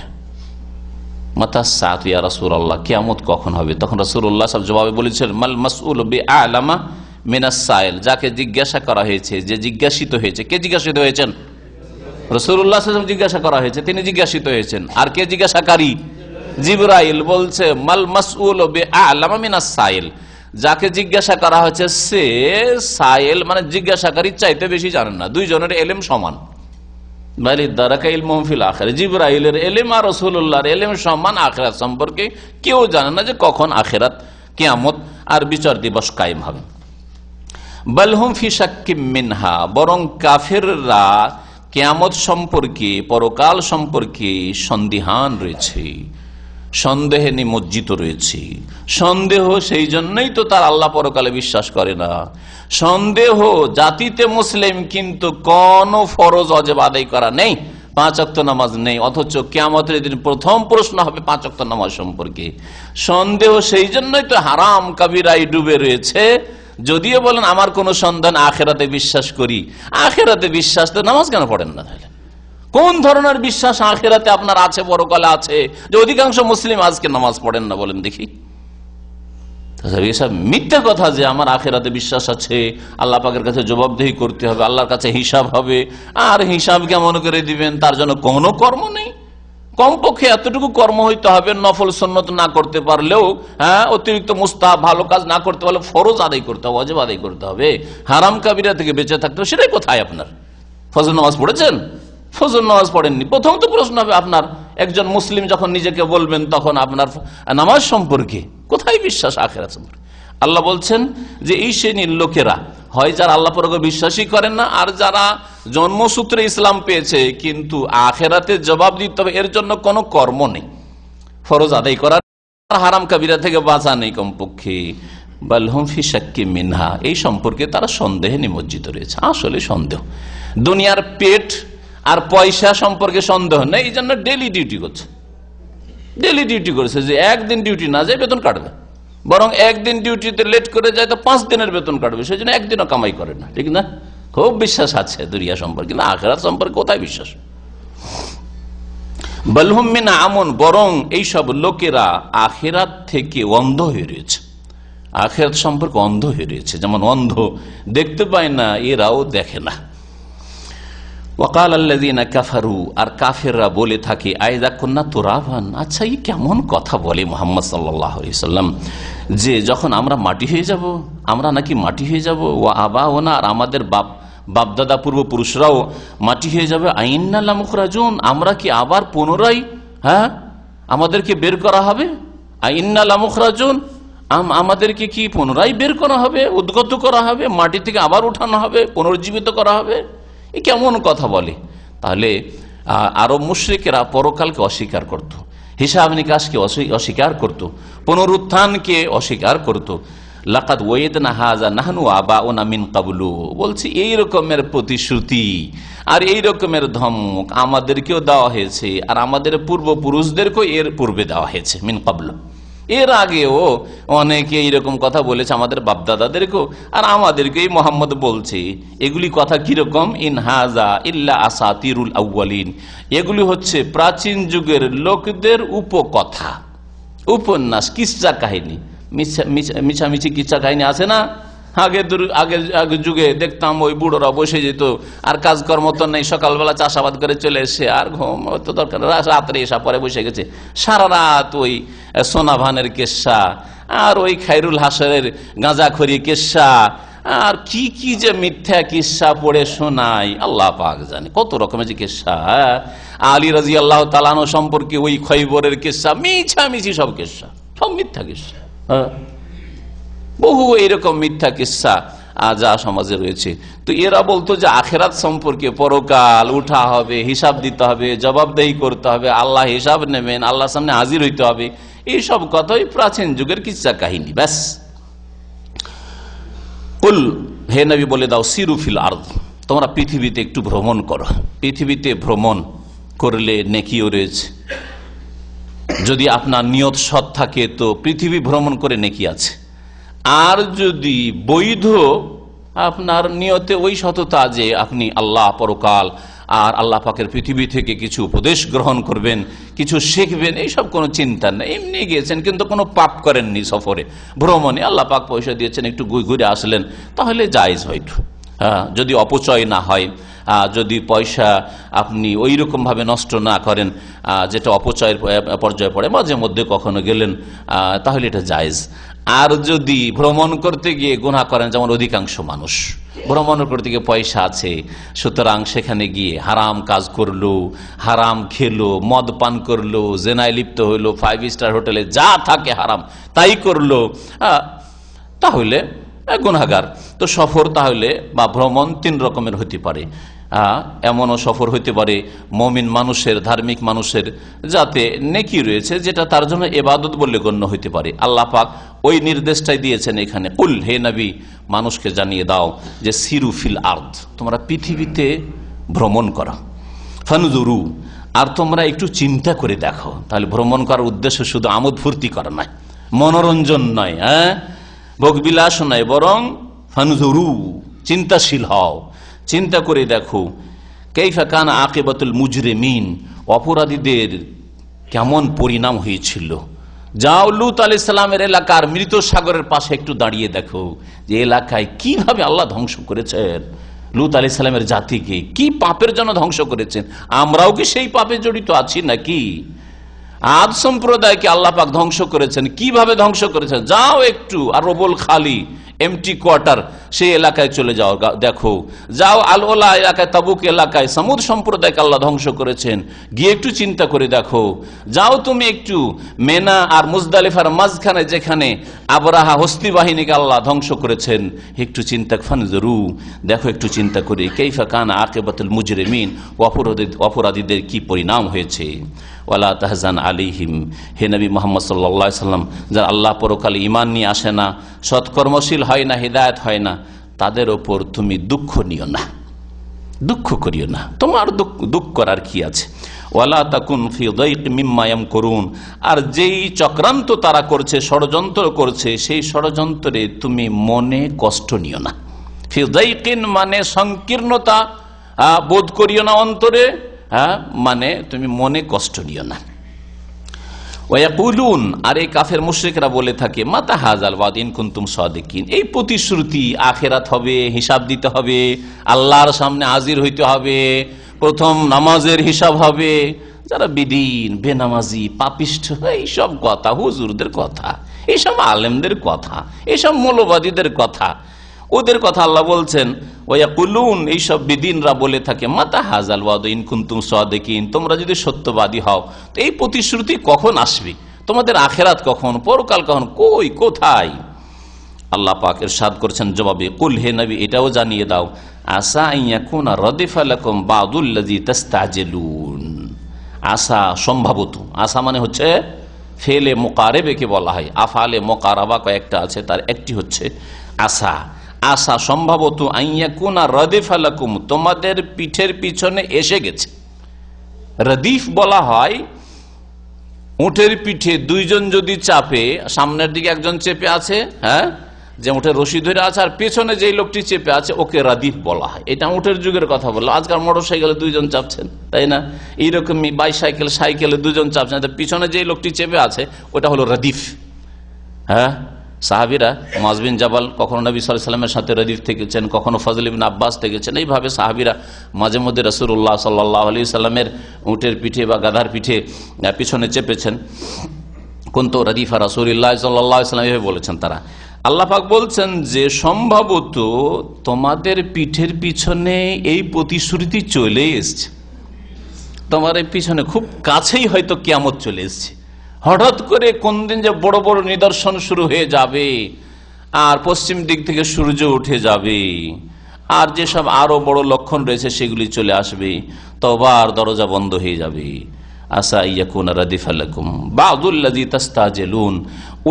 মাতা সাআতু ইয়া রাসূলুল্লাহ, কিয়ামত কখন হবে? তখন রাসূলুল্লাহ সাল্লাল্লাহু আলাইহি ওয়াসাল্লাম জবাবে বলেছেন, মাল মাসউলু বিআলামা মিনাস সাইল, যাকে জিজ্ঞাসা করা হয়েছে, যে জিজ্ঞাসিত হয়েছে। কে জিজ্ঞাসিত হয়েছেন? রাসূলুল্লাহ সাল্লাল্লাহু আলাইহি ওয়াসাল্লাম জিজ্ঞাসা করা হয়েছে, তিনি জিজ্ঞাসিত হয়েছেন। আর কে জিজ্ঞাসাকারী? জিবরাইল। বলছে মাল মাসউলু বিআলামা মিনাস সাইল, যাকে জিজ্ঞাসা করা হয়েছে সে সাইল মানে জিজ্ঞাসাকারীর চাইতে বেশি জানেন না, দুইজনের ইলম সমান। বালিদারাকা ইলমুহুম ফিল আখিরা, জিবরাইলের ইলম আর রাসূলুল্লাহর ইলম সমান আখিরাত সম্পর্কে। কেউ জানে না যে কখন আখিরাত, কিয়ামত আর বিচার দিবস কায়েম হবে। বালহুম ফি শাক্কিম মিনহা, বরং কাফেররা কিয়ামত সম্পর্কে, পরকাল সম্পর্কে সন্দিহান রয়েছে, সন্দেহে নিমজ্জিত রয়েছে। সন্দেহ সেই জন্যই তো তার আল্লাহ পরকালে বিশ্বাস করে না। সন্দেহ জাতিতে মুসলিম, কিন্তু কোন ফরজ ওয়াজিব আদায় করা নেই, 5 ওয়াক্ত নামাজ নেই, অথচ কিয়ামতের দিন প্রথম প্রশ্ন হবে 5 ওয়াক্ত নামাজ সম্পর্কে। সন্দেহ সেই জন্যই তো হারাম কাবিরায় ডুবে রয়েছে। যদিও বলেন আমার কোন সন্ধান, আখেরাতে বিশ্বাস করি, আখেরাতে বিশ্বাস তো নামাজ কেন পড়েন না? তাহলে কোন ধরনের বিশ্বাস আখেরাতে আপনার আছে, পরকালে আছে, যে অধিকাংশ মুসলিম আজকে নামাজ পড়েন না? বলেন দেখি। এসব মিথ্যা কথা, যে আমার আখেরাতে বিশ্বাস আছে, আল্লাহ পাকের কাছে জবাবদিহি করতে হবে, আল্লাহর কাছে হিসাব হবে, আর হিসাব কেমন করে দিবেন, তার জন্য কোনো কর্ম নেই। কমপক্ষে এতটুকু কর্ম হইতে হবে, নফল সুন্নত না করতে পারলেও, হ্যাঁ, অতিরিক্ত মুস্তাহাব ভালো কাজ না করতে পারলে ফরজ আদায় করতে হবে, ওয়াজিব আদায় করতে হবে, হারাম কাবিরা থেকে বেঁচে থাকতে হবে। সেটাই কোথায় আপনার? ফজর নামাজ পড়েছেন? ফজর নামাজ পড়েননি। প্রথম তো প্রশ্ন হবে আপনার, একজন মুসলিম যখন নিজেকে বলবেন, তখন আপনার নামাজ সম্পর্কে কোথায় বিশ্বাস আখিরাত সম্পর্কে? আল্লাহ বলছেন যে এই শ্রেণীর লোকেরা হয় যারা আল্লাহ পরকালে বিশ্বাসই করেন না, আর যারা জন্মসূত্রে ইসলাম পেয়েছে কিন্তু আখিরাতে জবাব দিতে হবে, এর জন্য কোনো কর্ম নেই, ফরজ আদায় করার হারাম কাবিরা থেকে বাঁচা নেই কমপক্ষে। বালহুম ফি শাক্কি মিনহা, এই সম্পর্কে তারা সন্দেহে নিমজ্জিত রয়েছে। আসলে সন্দেহ, দুনিয়ার পেট আর পয়সা সম্পর্কে সন্দেহ নেই, এই জন্য ডেলি ডিউটি করছে। ডেলি ডিউটি করেছে যে একদিন ডিউটি না যায় বেতন কাটবে, বরং একদিন ডিউটিতে লেট করে যায় তো 5 দিনের বেতন কাটবে, সেই জন্য একদিনও কামাই করে না। ঠিক না? খুব বিশ্বাস আছে দুনিয়া সম্পর্কে, না আখিরাত সম্পর্কে কোথায় বিশ্বাস? বালহুম মিন আমন, বরং এইসব লোকেরা আখিরাত থেকে অন্ধ হয়ে রয়েছে, আখিরাত সম্পর্কে অন্ধ হয়ে রয়েছে। যেমন অন্ধ দেখতে পায় না, এরাও দেখে না। ওয়াকাল আল্লাযীনা কাফারু, আর কাফেররা বলে থাকে, আইযা কুন্না তুরাবান, আচ্ছা এই কেমন কথা বলে মুহাম্মদ সাল্লাল্লাহু আলাইহি সাল্লাম, যে যখন আমরা মাটি হয়ে যাব, আমরা নাকি মাটি হয়ে যাব, ওয়া আবাউনা, আর আমাদের বাপদাদা পূর্বপুরুষরাও মাটি হয়ে যাবে, আইন্না লামুখরাজুন, আমরা কি আবার পুনরায় আমাদেরকে বের করা হবে? আইন্না লামুখরাজুন, আমাদেরকে কি পুনরায় বের করা হবে, উদ্গত করা হবে, মাটি থেকে আবার উঠানো হবে, পুনর্জীবিত করা হবে? এ কেমন কথা বলে? তাহলে আরব মুশরিকেরা পরকালকে অস্বীকার করত, হিসাব নিকাশকে অস্বীকার করত, পুনরুত্থানকে অস্বীকার করত। লাকাদ ওয়াইদনা হাযা নাহনু আবাউনা মিন ক্বাবলু, বলছি এই রকমের প্রতিশ্রুতি আর এই রকমের ধমক আমাদেরকেও দেওয়া হয়েছে, আর আমাদের পূর্বপুরুষদেরকেও এর পূর্বে দেওয়া হয়েছে। মিন ক্বাবলু, এর আগেও অনেকে এইরকম কথা বলেছে, আমাদের বাপদাদাদেরকেও, আর আমাদেরকেই মোহাম্মদ বলছে। এগুলি কথা কিরকম? ইন হাযা ইল্লা আসাতিরুল আউয়ালিন, এগুলি হচ্ছে প্রাচীন যুগের লোকদের উপকথা, উপন্যাস, কিচ্ছা কাহিনী, মিছামিছি কিচ্ছা কাহিনী আছে না? আগের যুগে দেখতাম ওই বুড়োরা বসে যেত, আর কাজকর্ম তো নেই, সকালবেলা চাষাবাদ করে চলে এসে আর ঘুম তো দরকার, রাত্রে এসা পরে বসে গেছে, সারা রাত ওই সোনা ভানের কেসা, আর ওই খায়রুল হাসানের গাঁজাখড়ি কেসা, আর কি কি যে মিথ্যা কিসা পড়ে শোনাই, আল্লাহ পাক জানে কত রকমের যে কিসা। আলী রাদিয়াল্লাহু তাআলা আনহু সম্পর্কে ওই খৈবরের কিসা, মিছামিছি সব কিসা, সব মিথ্যা কিসা, বহু এইরকম মিথ্যা কিসা যা সমাজে রয়েছে। তো এরা বলতো যে আখিরাত সম্পর্কে, পরকাল, উঠা হবে, হিসাব দিতে হবে, জবাবদেহি করতে হবে, আল্লাহ হিসাব নেবেন, আল্লাহর সামনে হাজির হইতে হবে, এইসব কথাই প্রাচীন যুগের কিসা কাহিনী। ব্যাস, কুল, হে নবী বলে দাও, সিরু ফিল আরদ, তোমরা পৃথিবীতে একটু ভ্রমণ করো। পৃথিবীতে ভ্রমণ করলে নেকিও রয়েছে, যদি আপনার নিয়ত সৎ থাকে তো পৃথিবী ভ্রমণ করে নেকি আছে। আর যদি বৈধ আপনার নিয়তে ওই সততা যে আপনি আল্লাহ, পরকাল আর আল্লাহ পাকের পৃথিবী থেকে কিছু উপদেশ গ্রহণ করবেন, কিছু শিখবেন, এইসব কোনো চিন্তা নেই, এমনি গিয়েছেন কিন্তু কোনো পাপ করেননি, সফরে ভ্রমণে আল্লাহ পাক পয়সা দিয়েছেন, একটু ঘুরে আসলেন, তাহলে জায়েজ হয়তো, যদি অপচয় না হয়, যদি পয়সা আপনি ওই রকম ভাবে নষ্ট না করেন যেটা অপচয়ের পর্যায়ে পড়ে, মাঝে মধ্যে কখনো গেলেন, তাহলে এটা জায়েজ। আর যদি ভ্রমণ করতে গিয়ে গুনাহ করেন, যেমন অধিকাংশ মানুষ ভ্রমণ করতে গিয়ে পয়সা আছে, সুতরাং সেখানে গিয়ে হারাম কাজ করলো, হারাম খেলো, মদ পান করলো, জেনায় লিপ্ত হইলো, 5 স্টার হোটেলে যা থাকে হারাম তাই করলো, তাহলে গুনাহগার। তো সফর তাহলে বা ভ্রমণ 3 রকমের হতে পারে। এমনও সফর হইতে পারে মুমিন মানুষের, ধার্মিক মানুষের, যাতে নেকি রয়েছে, যেটা তার জন্য ইবাদত বলে গণ্য হইতে পারে। আল্লাহ পাক ওই নির্দেশটাই দিয়েছেন এখানে, কুল, হে নবী মানুষকে জানিয়ে দাও যে সিরু ফিল আরদ, তোমরা পৃথিবীতে ভ্রমণ করো, ফানজুরু, আর তোমরা একটু চিন্তা করে দেখো। তাহলে ভ্রমণ করার উদ্দেশ্য শুধু আমোদ ফুর্তি করা নয়, মনোরঞ্জন নয়, ভোগবিলাস নয়, বরং ফানজুরু, চিন্তাশীল হও, চিন্তা করে দেখো, কাইফা কানা আকিবাতুল মুজরিমিন, অপরাধীদের কেমন পরিণাম হয়েছিল। যাও লূত আলাইহিস সালামের এলাকার মৃত সাগরের পাশে একটু দাঁড়িয়ে দেখো যে এলাকায় কিভাবে আল্লাহ ধ্বংস করেছেন, লূত আলাইহিস সালামের জাতিকে কি পাপের জন্য ধ্বংস করেছেন। আমরাও কি সেই পাপে জড়িত আছি নাকি? আদ সম্প্রদায়কে আল্লাহ পাক ধ্বংস করেছেন, কিভাবে ধ্বংস করেছেন, যাও একটু আর রবুল খালি, এমটি কোয়ার্টার, সেই এলাকায় চলে যাও, দেখো। যাও আল ওলা এলাকায়, তাবুক এলাকায় সামুদ সম্প্রদায়কে আল্লাহ ধ্বংস করেছেন, গিয়ে একটু চিন্তা করে দেখো। যাও তুমি একটু মেনা আর মুজদালিফার মাঝখানে, যেখানে আবরাহা হস্তি বাহিনীকে আল্লাহ ধ্বংস করেছেন, একটু চিন্তা, ফানজুরু, দেখো একটু চিন্তা করে, কাইফা কানা আকিবাতুল মুজরিমিন, অপরাধীদের কি পরিণাম হয়েছে। ওয়ালা তাহজান আলাইহিম, হে নবী মুহাম্মদ সাল্লাল্লাহু আলাইহি সাল্লাম, যারা আল্লাহ পরকালে ঈমান নিয়ে আসে না, সৎকর্মশীল হয় না, হিদায়াত হয় না, তাদের ওপর তুমি দুঃখ নিও না, দুঃখ করিও না, তোমার দুঃখ করার কি আছে। ওয়ালা তাকুন ফি দাইক মিম্মা ইয়ামকুরুন, আর যেই চক্রান্ত তারা করছে, ষড়যন্ত্র করছে, সেই ষড়যন্ত্রে তুমি মনে কষ্ট নিও না। ফি দাইকিন মানে সংকীর্ণতা বোধ করিও না অন্তরে, মানে তুমি মনে কষ্ট নিও না। ওয়ায়াকুলুন, আর এই কাফের মুশরিকরা বলে থাকে, মাতা হাজাল ওয়াদ ইন কুনতুম সাদিকিন, এই প্রতিশ্রুতি আখিরাত হবে, হিসাব দিতে হবে, আল্লাহর সামনে হাজির হইতে হবে, প্রথম নামাজের হিসাব হবে, যারা বিদিন বেনামাজি পাপিষ্ঠ, এইসব কথা হুজুরদের কথা, এইসব আলেমদের কথা, এইসব মৌলবাদীদের কথা, ওদের কথা আল্লাহ বলছেন ওয়ায়াকুলুন, এইসব বিদিনরা বলে থাকে, মাতা হাজাল ওয়াদ ইন কুনতুম সাদিকিন, তোমরা যদি সত্যবাদী হও তো এই প্রতিশ্রুতি কখন আসবে, তোমাদের আখিরাত কখন, পরকাল কখন, কই কোথায়। আল্লাহ পাক ইরশাদ করছেন জবাবে, কুল, হে নবী এটাও জানিয়ে দাও, আসা ইয়াকুনা রাদিফা লাকুম বাদুল্লাযী তাস্তাজিলুন, আসা সম্ভবত, আসা মানে হচ্ছে ফেলে মুকারেবেকে বলা হয়, আফালে মুকারাবা কয়েকটা আছে, তার একটি হচ্ছে আসা। আসা সম্ভবত আইয়াকুনা রাদিফা লাকুম, তোমাদের পিঠের পিছনে এসে গেছে। রদিফ বলা হয় উটের পিঠে দুইজন যদি চাপে, সামনের দিকে একজন চেপে আছে, যে উটের রশি ধরে আছে, আর পেছনে যেই লোকটি চেপে আছে ওকে রাদিফ বলা হয়। এটা উটের যুগের কথা বললো, আজকাল মোটর সাইকেলে দুইজন চাপছেন, তাই না? এইরকমই সাইকেলে দুজন চাপছেন, পিছনে যেই লোকটি চেপে আছে ওটা হলো রাদিফ। সাহাবীরা মুআয বিন জাবাল কখনো নবী সাল্লাল্লাহু আলাইহি ওয়াসাল্লামের সাথে রদিফ থেকেছেন, কখনো ফজল ইবনে আব্বাস থেকেছেন। এইভাবে সাহাবীরা মাঝে মধ্যে রাসূলুল্লাহ সাল্লাল্লাহু আলাইহি ওয়াসাল্লামের উটের পিঠে বা গাধার পিঠে পিছনে চেপেছেন। কুনতু রাদিফা রাসূলিল্লাহ সাল্লাল্লাহু আলাইহি ওয়াসাল্লাম এভাবে বলেছেন তারা। আল্লাহ পাক বলছেন যে সম্ভবত তোমাদের পিঠের পিছনে এই প্রতিশ্রুতি চলে এসেছে, তোমার এই পিছনে খুব কাছেই হয়তো কিয়ামত চলে এসেছে। হঠাৎ করে কোন দিন যে বড় বড় নিদর্শন শুরু হয়ে যাবে, আর পশ্চিম দিক থেকে সূর্য উঠে যাবে, আর যেসব আরো বড় লক্ষণ রয়েছে সেগুলি চলে আসবে, তওবার দরজা বন্ধ হয়ে যাবে। আসা ইয়াকুনা রাদিফা লাকুম বাদুল্লাযী তাস্তাজিলুন,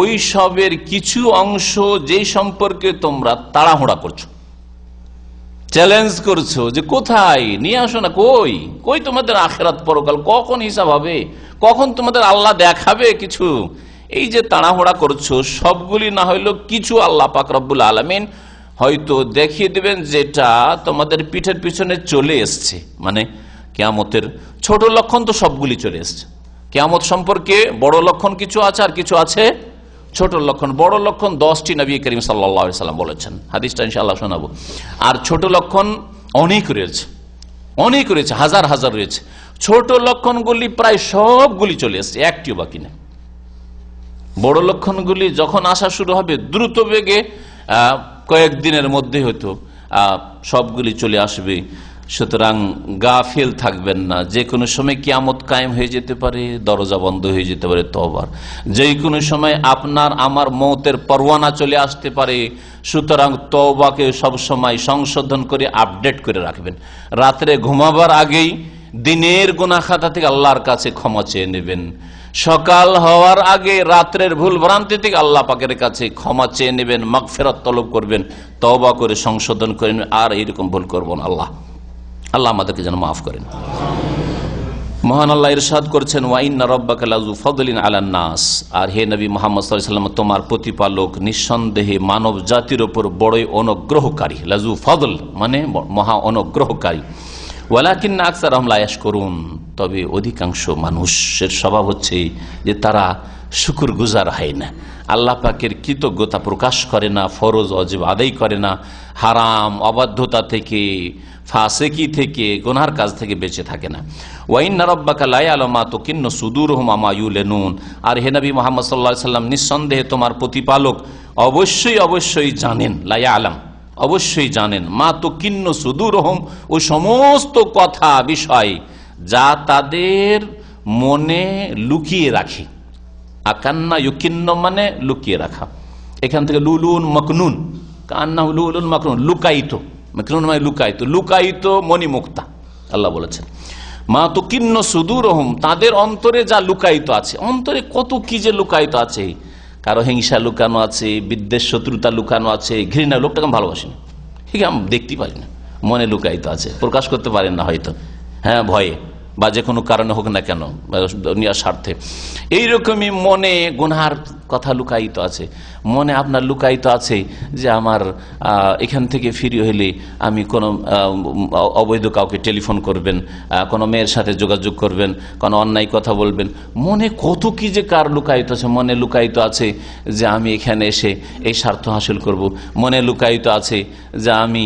ওই সবের কিছু অংশ যেই সম্পর্কে তোমরা তাড়াহুড়া করছো, চ্যালেঞ্জ করছো যে কোথায় নিয়ে আসো না, কই কই তোমাদের আখিরাত পরকাল, কখন হিসাব হবে, কখন তোমাদের আল্লাহ দেখাবে কিছু, এই যে তাড়াহুড়া করছো, সবগুলি না হইলেও কিছু আল্লাহ পাক রব্বুল আলামিন হয়তো দেখিয়ে দেবেন যেটা তোমাদের পিঠের পিছনে চলে এসছে। মানে কিয়ামতের ছোট লক্ষণ তো সবগুলি চলে এসছে, কিয়ামত সম্পর্কে বড় লক্ষণ কিছু আছে আর কিছু আছে ছোট লক্ষণ। বড় লক্ষণ 10টি নবী করিম সাল্লাল্লাহু আলাইহি সাল্লাম বলেছেন, হাদিসটা ইনশাআল্লাহ শোনাবো। আর ছোট লক্ষণ অনেক রয়েছে, অনেক রয়েছে, হাজার হাজার রয়েছে। ছোট লক্ষণগুলি প্রায় সবগুলি চলে এসছে, একটিও বাকি নেই। বড় লক্ষণগুলি যখন আসা শুরু হবে দ্রুত বেগে, কয়েকদিনের মধ্যে হয়তো সবগুলি চলে আসবে। সুতরাং গাফিল থাকবেন না, যে কোনো সময় কিয়ামত কায়েম হয়ে যেতে পারে, দরজা বন্ধ হয়ে যেতে পারে তওবার, যে কোনো সময় আপনার আমার মওতের পরওয়ানা চলে আসতে পারে। সুতরাং তওবাকে সব সময় সংশোধন করে আপডেট করে রাখবেন। রাত্রে ঘুমাবার আগেই দিনের গুনাহ খাতা থেকে আল্লাহর কাছে ক্ষমা চেয়ে নেবেন। সকাল হওয়ার আগে রাত্রের ভুল ভ্রান্তি থেকে আল্লাহ পাকের কাছে ক্ষমা চেয়ে নেবেন, মাগফিরাত তলব করবেন, তওবা করে সংশোধন করেন, আর এইরকম ভুল করবেন। আল্লাহ আমাদেরকে যেন মাফ করেন। মহান আল্লাহ ইরশাদ করছেন, ওয়া ইন্না রাব্বাকা লাযু ফাদলিন আলান নাস, আর হে নবী মুহাম্মদ সাল্লাল্লাহু আলাইহি ওয়াসাল্লাম তোমার প্রতিপালক নিঃসন্দেহে মানব জাতির উপর বড়ই অনুগ্রহকারী। লাযু ফাদল মানে মহা অনুগ্রহকারী। ওয়ালাকিন্না আকসারহুম লা ইয়াশকুরুন, তবে অধিকাংশ মানুষের স্বভাব হচ্ছে যে তারা শুকরগুজার হয় না, আল্লাহ পাকের কৃতজ্ঞতা প্রকাশ করে না, ফরজ ওয়াজিব আদায় করে না, হারাম অবাধ্যতা থেকে, ফাসিকি থেকে, গুনার কাজ থেকে বেঁচে থাকে না। ওয়া ইন্না রাব্বাকা লা ইয়ালামু মা তুকিন্নু সুদুরুহুম ওয়া মা ইউলিনুন, আর হে নবী মুহাম্মদ সাল্লাল্লাহু আলাইহি ওয়াসাল্লাম নিঃসন্দেহে তোমার প্রতিপালক অবশ্যই অবশ্যই জানেন, লা ইয়ালাম অবশ্যই জানেন, মা তুকিন্নু সুদুরুহুম ওই সমস্ত কথা বিষয় যা তাদের মনে লুকিয়ে রাখে। আকান্না ইউকিন্ন মানে লুকিয়ে রাখা, এখান থেকে লুলুন মকনুন, কান্না লুলুন মকনুন লুকায়িত, মকনুন মানে লুকায়িত, লুকায়িত মণিমুক্তা আল্লাহ বলেছেন। মা তুকিন্ন সুদুরহুম, তাদের অন্তরে যা লুকায়িত আছে। অন্তরে কত কি যে লুকায়িত আছে, কারো হিংসা লুকানো আছে, বিদ্বেষ শত্রুতা লুকানো আছে, ঘৃণা, লোকটাকে আমি ভালোবাসি না, ঠিক আমি দেখতে পারি না, মনে লুকায়িত আছে, প্রকাশ করতে পারেন না হয়তো, হ্যাঁ ভয়ে বা যে কোনো কারণে হোক না কেন, দুনিয়ার স্বার্থে। এইরকমই মনে গুনহার কথা লুকায়িত আছে। মনে আপনার লুকায়িত আছে যে আমার এখান থেকে ফিরে হলে আমি কোনো অবৈধ কাউকে টেলিফোন করবেন, কোনো মেয়ের সাথে যোগাযোগ করবেন, কোনো অন্যায় কথা বলবেন। মনে কত কি যে কার লুকায়িত আছে। মনে লুকায়িত আছে যে আমি এখানে এসে এই স্বার্থ হাসিল করব। মনে লুকায়িত আছে যে আমি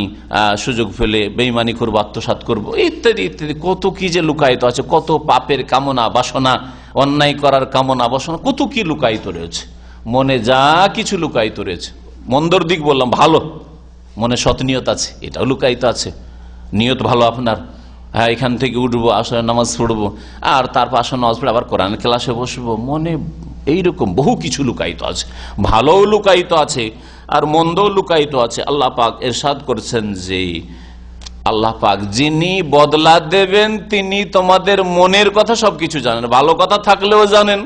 সুযোগ পেলে বেঈমানি করব, আত্মসাৎ করব, ইত্যাদি ইত্যাদি। কত কি যে লুকায়িত আছে, কত পাপের কামনা বাসনা, অন্যায় করার কামনা বাসনা, কত কি লুকায়িত রয়েছে মনে, যা কিছু লুকায়িত রয়েছে। মন্দর দিক বললাম, ভালো মনে সৎ নিয়ত আছে, এটাও লুকায়িত আছে। নিয়ত ভালো আপনার, হ্যাঁ এখান থেকে উঠবো, আসলে নামাজ পড়বো, আর তারপর আসলে নামাজ পড়ে আবার কোরআন ক্লাসে বসবো, মনে এইরকম বহু কিছু লুকায়িত আছে। ভালোও লুকায়িত আছে আর মন্দও লুকায়িত আছে। আল্লাহ পাক ইরশাদ করেছেন যে আল্লাহ পাক যিনি বদলা দেবেন তিনি তোমাদের মনের কথা সবকিছু জানেন। ভালো কথা থাকলেও জানেন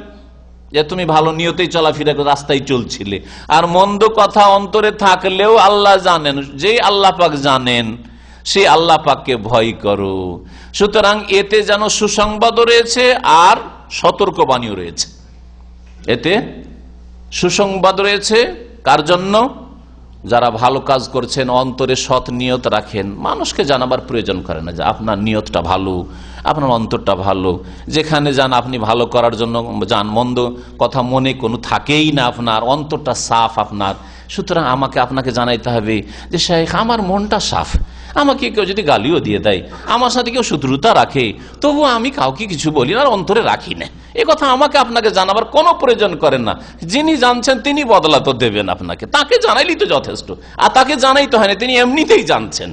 যে তুমি ভালো নিয়তেই চলাফেরা করে রাস্তায় চলছিলে, আর মন্দ কথা অন্তরে থাকলেও আল্লাহ জানেন। যে আল্লাহ পাক জানেন সেই আল্লাহ পাককে ভয় করো। সুতরাং এতে যেন সুসংবাদও রয়েছে আর সতর্কবাণীও রয়েছে। এতে সুসংবাদ রয়েছে কার জন্য? যারা ভালো কাজ করছেন, অন্তরে সৎ নিয়ত রাখেন, মানুষকে জানাবার প্রয়োজন করে না যে আপনার নিয়তটা ভালো, আপনার অন্তরটা ভালো। যেখানে যান আপনি ভালো করার জন্য যান, মন্দ কথা মনে কোনো থাকেই না, আপনার অন্তরটা সাফ আপনার। সুতরাং আমাকে আপনাকে জানাইতে হবে যে শেখ আমার মনটা সাফ। আমাকে কেউ যদি গালিও দিয়ে দেয়, আমার সাথে কেউ শত্রুতা রাখে, তবু আমি কাউকে কিছু বলি না, আর অন্তরে রাখি না। এ কথা আমাকে আপনাকে জানাবার কোনো প্রয়োজন করেন না। যিনি জানছেন তিনি বদলা তো দেবেন আপনাকে, তাকে জানাইলেই তো যথেষ্ট। আর তাকে জানাই তো হয় না, তিনি এমনিতেই জানছেন।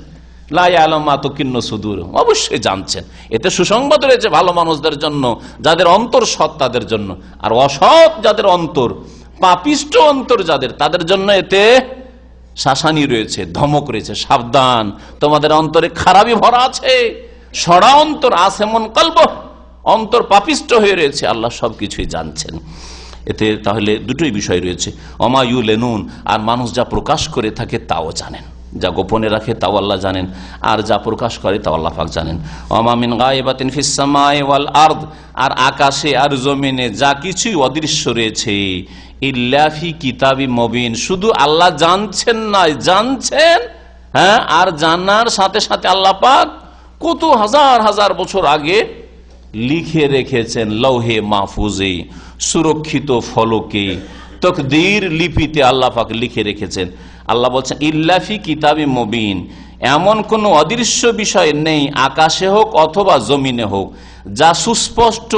অবশ্যই জানছেন। এতে সুসংবাদ রয়েছে ভালো মানুষদের জন্য, যাদের অন্তর সৎ তাদের জন্য। আর অসৎ যাদের অন্তর, পাপিষ্ট অন্তর যাদের, তাদের জন্য এতে শাসানি রয়েছে, ধমক রয়েছে, সাবধান, তোমাদের অন্তরে খারাপই ভরা আছে, সড়া অন্তর আছে, মন কলব, অন্তর পাপিষ্ট হয়ে রয়েছে। আল্লাহ সবকিছুই জানছেন। এতে তাহলে দুটোই বিষয় রয়েছে, অমায়ুলেনুন, আর মানুষ যা প্রকাশ করে থাকে তাও জানেন, যা গোপনে রাখে তাও আল্লাহ জানেন, আর যা প্রকাশ করে তাও আল্লাহ পাক জানেন। ওমা মিন গায়বাতিন ফিস সামাই ওয়াল আরদ, আর আকাশে আর জমিনে যা কিছুই অদৃশ্য রয়েছে, ইল্লা ফি কিতাবি মুবিন, শুধু আল্লাহ জানছেন না, জানছেন, হ্যাঁ, আর জানার সাথে সাথে আল্লাহ পাক কত হাজার হাজার বছর আগে লিখে রেখেছেন লৌহে মাহফুজে, সুরক্ষিত ফলকে, তকদীর লিপিতে আল্লাহ পাক লিখে রেখেছেন। আল্লাহ বলছেন ইল্লা ফি কিতাবি মুবিন, এমন কোন অদৃশ্য বিষয় নেই আকাশে হোক অথবা জমিনে হোক যা সুস্পষ্ট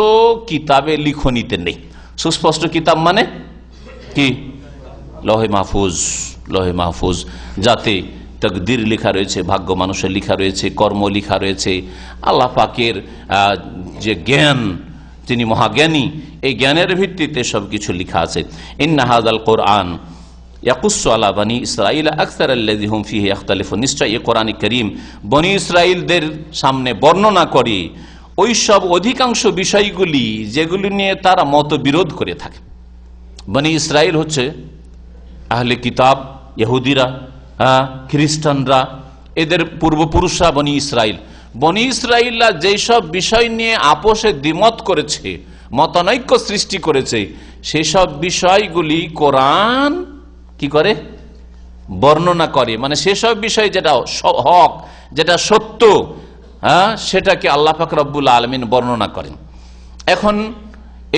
কিতাবে লিখনিতে নেই। সুস্পষ্ট কিতাব মানে কি? লৌহে মাহফুজ, লৌহে মাহফুজ, যাতে তকদীর লেখা রয়েছে, ভাগ্য মানুষের লেখা রয়েছে, কর্ম লেখা রয়েছে। আল্লাহ পাকের যে জ্ঞান, তিনি মহাজ্ঞানী, এই জ্ঞানের ভিত্তিতে সবকিছু লেখা আছে। ইন্না হাযাল কুরআন ইয়াকুসসু আলা বনি ইসরাঈল আকসারাল্লাযী হুম ফীহি ইখতালিফুন, নিশ্চয় এই কোরআন কারীম বনি ইসরাঈলদের সামনে বর্ণনা করে ওই সব অধিকাংশ বিষয়গুলি যেগুলি নিয়ে তারা মতবিরোধ করে থাকে। বনি ইসরাঈল হচ্ছে আহলে কিতাব, ইহুদিরা, খ্রিস্টানরা, এদের পূর্বপুরুষরা বনি ইসরাঈল। বনি ইসরাঈলরা যেসব বিষয় নিয়ে আপোষে দ্বিমত করেছে, মতানৈক্য সৃষ্টি করেছে, সেসব বিষয়গুলি কোরআন কি করে? বর্ণনা করে। মানে সেসব বিষয় যেটা হক, যেটা সত্য, সেটাকে আল্লাহ পাক রব্বুল আলামিন বর্ণনা করেন। এখন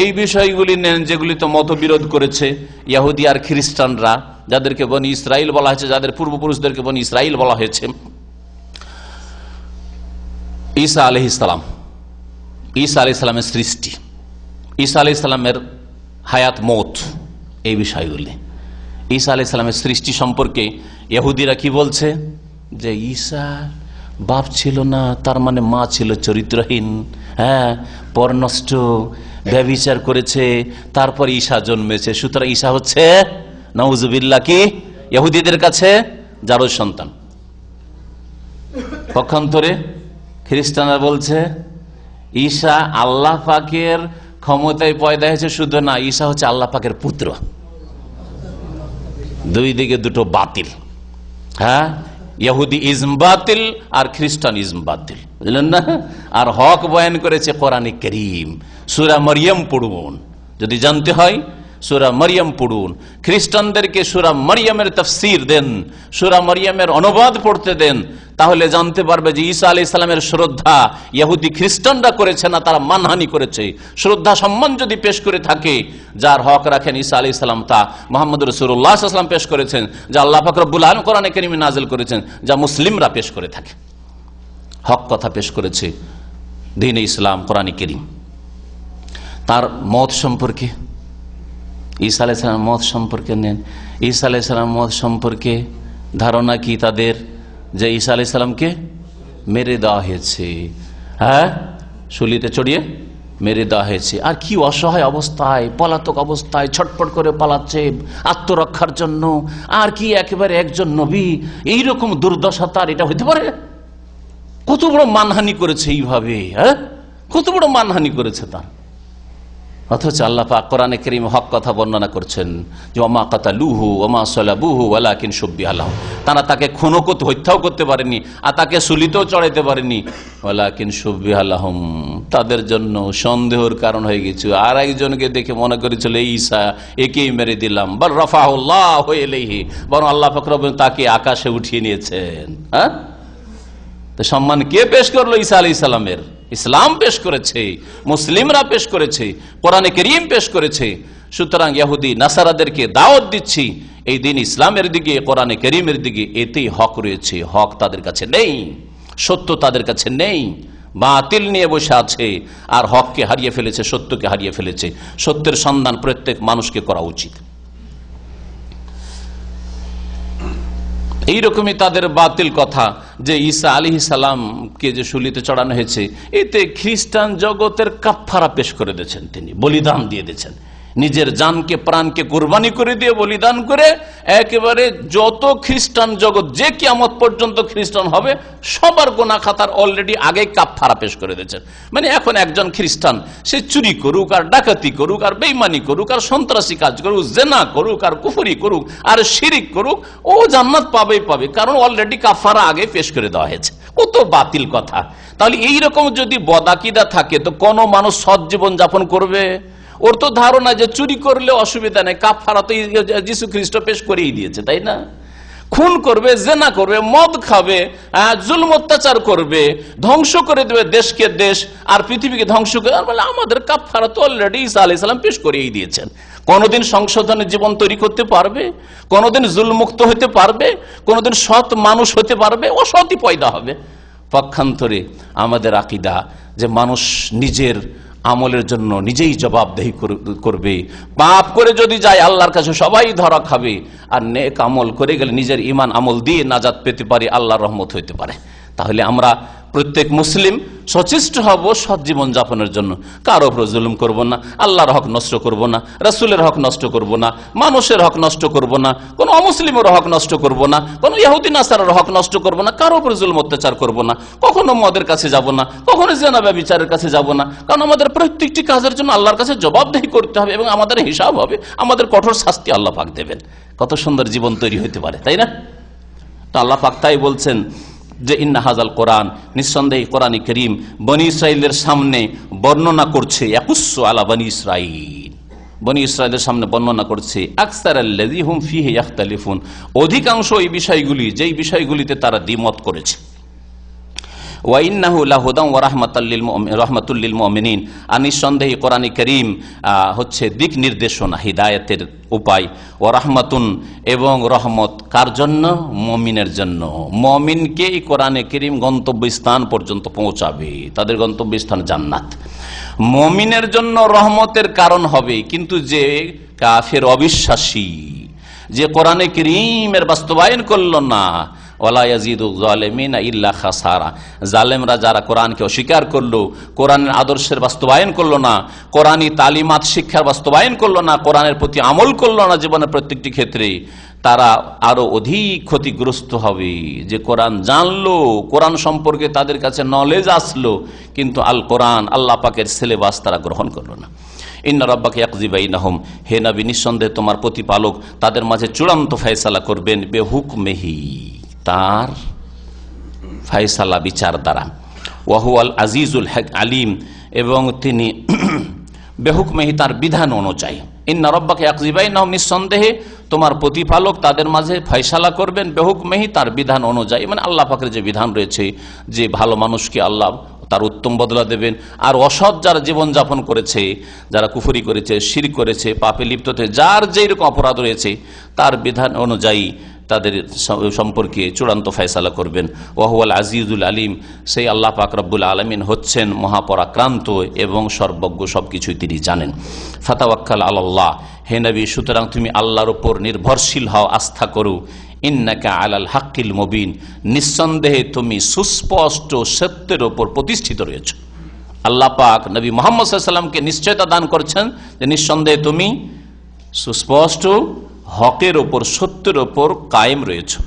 এই বিষয়গুলি নেন যেগুলি তো মতবিরোধ করেছে ইহুদি আর খ্রিস্টানরা, যাদেরকে বনি ইসরাঈল বলা হয়েছে, যাদের পূর্বপুরুষদেরকে বনি ইসরাঈল বলা হয়েছে। ঈসা আলাইহিস সালাম, ঈসা আলাইহিস সালামের সৃষ্টি, ঈসা আলাইহিস সালামের হায়াত মওত, এই বিষয়গুলি। ঈসা আলাইহিস সালামের সৃষ্টি সম্পর্কে ইহুদিরা কি বলছে? যে ঈসা বাপ ছিল না, তার মানে মা ছিল চরিত্রহীন, পরনষ্ট, ব্যভিচার করেছে, তারপর ঈসা জন্মেছে, সুতরাং ঈসা হচ্ছে নাউজুবিল্লাহ কি ইহুদিদের কাছে জারজ সন্তান। পক্ষান্তরে খ্রিস্টানরা বলছে ঈসা আল্লাহ পাকের ক্ষমতায় পয়দা হয়েছে শুধু না, ঈসা হচ্ছে আল্লাহ পাকের পুত্র। দুই দিকে দুটো বাতিল। হ্যাঁ, ইহুদি ইজম বাতিল আর খ্রিস্টান ইজম বাতিল, বুঝলেন না? আর হক বয়ান করেছে কোরআনে কারীম। সূরা মরিয়ম পড়ুন, যদি জানতে হয় সূরা মরিয়ম পড়ুন। খ্রিস্টানদেরকে সূরা মরিয়মের তাফসীর দেন, সূরা মরিয়মের অনুবাদ পড়তে দেন, তাহলে জানতে পারবে যে ঈসা আলাইহিস সালামের শ্রদ্ধা ইহুদি খ্রিস্টানরা করেছে না, তারা মানহানি করেছে। শ্রদ্ধা সম্মান যদি পেশ করে থাকে, যার হক রাখেন ঈসা আলাইহিস সালাম, তা মুহাম্মদ রাসূলুল্লাহ সাল্লাল্লাহু আলাইহি ওয়াসাল্লাম পেশ করেছেন, যা আল্লাহ পাক রব্বুল আলামিন কোরআনে কারীমে নাযিল করেছেন, যা মুসলিমরা পেশ করে থাকে। হক কথা পেশ করেছে দ্বীন ইসলাম, কোরআনে কারীম। তার মত সম্পর্কে, ঈসা আলাইহিস সালামের মত সম্পর্কে নেন। ঈসা আলাইহিস সালামের মত সম্পর্কে ধারণা কি তাদের? যে ঈসা আলাইহিস সালামকে মেরে দেওয়া হয়েছে, হ্যাঁ, শুলিতে চড়িয়ে মেরে দেওয়া হয়েছে। আর কি অসহায় অবস্থায়, পলাতক অবস্থায় ছটফট করে পালাচ্ছে আত্মরক্ষার জন্য। আর কি একেবারে একজন নবী এইরকম দুর্দশা তার, এটা হইতে পারে? কত বড় মানহানি করেছে এইভাবে, হ্যাঁ, কত বড় মানহানি করেছে তার। অথচ আল্লাহ পাক কোরআনে কারীমে হক কথা বর্ণনা করছেন যে ওমা কাতালুহু ওমা সালাবুহু ওয়ালাকিন শুব্বিহা লাহুম। তারা তাকে খুনও করতে, হত্যাও করতে পারেনি, আর তাকে সুলিতেও চড়াইতে পারেনি। ওয়ালাকিন শুব্বিহা লাহুম, তাদের জন্য সন্দেহের কারণ হয়ে গেছে। আর একজনকে দেখে মনে করেছিল ঈসা, একেই মেরে দিলাম। বল রাফাহুল্লাহু ইলাইহি, বরং আল্লাহ পাক রব্বুল তাকে আকাশে উঠিয়ে নিয়েছেন। হ্যাঁ, তো সম্মান কে পেশ করলো? ঈসা আলাইহিস সালামের। ইসলাম পেশ করেছে, মুসলিমরা পেশ করেছে, কোরআনে কারীম পেশ করেছে। সুতরাং ইহুদি নাসারাদেরকে দাওয়াত দিচ্ছি এই দিন ইসলামের দিকে, কোরআনে কারীমের দিকে, এতেই হক রয়েছে। হক তাদের কাছে নেই, সত্য তাদের কাছে নেই, বাতিল নিয়ে বসে আছে আর হককে হারিয়ে ফেলেছে, সত্যকে হারিয়ে ফেলেছে। সত্যের সন্ধান প্রত্যেক মানুষকে করা উচিত। এইরকমই তাদের বাতিল কথা যে ঈসা আলাইহিস সালামকে যে শুলিতে চড়ানো হয়েছে, এতে খ্রিস্টান জগতের কাফফারা পেশ করে দিয়েছেন, তিনি বলিদান দিয়ে দিয়েছেন। নিজের জানকে, প্রাণকে কুরবানি করে দিয়ে, বলিদান করে একেবারে যত খ্রিস্টান জগৎ যে কিয়ামত পর্যন্ত খ্রিস্টান হবে সবার গুনাহ খাতার অলরেডি আগে কাফফারা পেশ করে দিয়েছেন। মানে এখন একজন খ্রিস্টান সে চুরি করুক, আর ডাকাতি করুক, আর বেঈমানি করুক, আর সন্ত্রাসী কাজ করুক, জিনা করুক, আর কুফরি করুক, আর শিরিক করুক, ও জান্নাত পাবেই পাবে, কারণ অলরেডি কাফফারা আগে পেশ করে দেওয়া হয়েছে। কত বাতিল কথা। তাহলে এইরকম যদি বদাকিদা থাকে তো কোন মানুষ সৎ জীবন যাপন করবে? ওর তো ধারণা যে চুরি করলে অসুবিধা নেই, কাফফারা তো যীশু খ্রিস্ট পেশ করেই দিয়েছে, তাই না? খুন করবে, জিনা করবে, মদ খাবে, জুলম অত্যাচার করবে, ধ্বংস করে দেবে দেশকে দেশ আর পৃথিবীকে ধ্বংস করে, বলে আমাদের কাফফারা তো অলরেডি ঈসা আলাইহিস সালাম পেশ করেই দিয়েছেন। কোনদিন সংশোধনের জীবন তৈরি করতে পারবে? কোনদিন জুলমুক্ত হতে পারবে? কোনদিন সৎ মানুষ হতে পারবে? অসৎই পয়দা হবে। পক্ষান্তরে আমাদের আকীদা যে মানুষ নিজের আমলের জন্য নিজেই জবাবদেহি করবে। পাপ করে যদি যায় আল্লাহর কাছে সবাই ধরা খাবে, আর নেক আমল করে গেলে নিজের ঈমান আমল দিয়ে নাজাত পেতে পারে, আল্লাহর রহমত হইতে পারে। তাহলে আমরা প্রত্যেক মুসলিম সচেষ্ট হব সৎ জীবন যাপনের জন্য। কারো উপর জুলুম করব না, আল্লাহর হক নষ্ট করব না, রাসূলের হক নষ্ট করব না, মানুষের হক নষ্ট করব না, কোন অমুসলিমের হক নষ্ট করব না, কোন ইহুদি নাসারার হক নষ্ট করব না, কারো উপর জুলুম অত্যাচার করব না, কখনো মদের কাছে যাব না, কখনো জিনা ব্যভিচারের কাছে যাব না। কারণ আমাদের প্রত্যেকটি কাজের জন্য আল্লাহর কাছে জবাবদেহি করতে হবে এবং আমাদের হিসাব হবে, আমাদের কঠোর শাস্তি আল্লাহ পাক দেবেন। কত সুন্দর জীবন তৈরি হতে পারে, তাই না? তো আল্লাহ পাক তাই বলছেন যে ইন্না হাযাল কোরআন, নিঃসন্দেহে কোরআনে কারীম বনী ইসরাইলের সামনে বর্ণনা করছে, ইয়াকুসসু আলা বনী ইসরাইল, বনী ইসরাইলের সামনে বর্ণনা করছে আকসারাল্লাযী হুম ফীহি ইখতালিফুন, অধিকাংশ এই বিষয়গুলি, যেই বিষয়গুলিতে তারা দ্বিমত করেছে। ওয়া ইন্নাহু লাহুদান ওয়া রাহমাতুল লিল মুমিনিন, আর নিঃসন্দেহে কোরআনে কারীম হচ্ছে দিক নির্দেশনা, হিদায়াতের উপায়। ওয়া রাহমাতুন, এবং রহমত কার জন্য? মুমিনের জন্য। মুমিনকে এই কোরআনে কারীম গন্তব্যস্থান পর্যন্ত পৌঁছাবে, তাদের গন্তব্যস্থান জান্নাত। মুমিনের জন্য রহমতের কারণ হবে, কিন্তু যে কাফের, অবিশ্বাসী, যে কোরআনে কারীমের বাস্তবায়ন করল না, ওয়ালা ইয়াজিদুল যালিমিনা ইল্লা খাসারা। জালেমরা যারা কোরআনকে অস্বীকার করলো, কোরআনের আদর্শের বাস্তবায়ন করলো না, কোরআনী তালিমাত শিক্ষার বাস্তবায়ন করলো না, কোরআনের প্রতি আমল করলো না জীবনের প্রত্যেকটি ক্ষেত্রে, তারা আরো অধিক ক্ষতিগ্রস্ত হবে। যে কোরআন জানলো, কোরআন সম্পর্কে তাদের কাছে নলেজ আসলো, কিন্তু আল কোরআন আল্লাহ পাকের সিলেবাস তারা গ্রহণ করলো না। ইন্না রাব্বাকা ইয়াকযি বাইনাহুম, হে নবী নিঃসন্দেহে তোমার প্রতিপালক তাদের মাঝে চূড়ান্ত ফয়সালা করবেন, বেহুকমিহি, তার ফয়সালা বিচার দ্বারা। ওয়া হুয়াল আজিজুল আলিম, এবং তিনি বেহুকমিহি তার বিধান অনুযায়ী। ইন্না রাব্বাকা ইয়াকযি বাইনাহুম, নিঃসন্দেহে তোমার প্রতিপালক তাদের মাঝে ফয়সালা করবেন, বেহুকমিহি তার বিধান অনুযায়ী, মানে আল্লাহ পাকের যে বিধান রয়েছে, যে ভালো মানুষকে আল্লাহ তার উত্তম বদলা দেবেন, আর অসৎ যারা জীবনযাপন করেছে, যারা কুফরি করেছে, শিরক করেছে, পাপে লিপ্ত হয়েছে, যার যেই রকম অপরাধ রয়েছে তার বিধান অনুযায়ী তাদের সম্পর্কে চূড়ান্ত ফয়সালা করবেন। ওয়া হুয়াল আজিজুল আলিম, সেই আল্লাহ পাক রব্বুল আলামিন হচ্ছেন মহাপরাক্রান্ত এবং সর্বজ্ঞ, সবকিছুই তিনি জানেন। ফাতাওয়াক্কাল আলাল্লাহ, হে নবী সুতরাং তুমি আল্লাহর উপর নির্ভরশীল হও, আস্থা করো। ইন্নাকা আলাল হাক্কিল মুবিন, নিঃসন্দেহে তুমি সুস্পষ্ট সত্যের উপর প্রতিষ্ঠিত রয়েছে। আল্লাহ পাক নবী মুহাম্মদ সাল্লাল্লাহু আলাইহি ওয়াসাল্লামকে নিশ্চয়তা দান করেছেন যে নিঃসন্দেহে তুমি সুস্পষ্ট হকের ওপর, সত্যের ওপর কায়েম রয়েছে।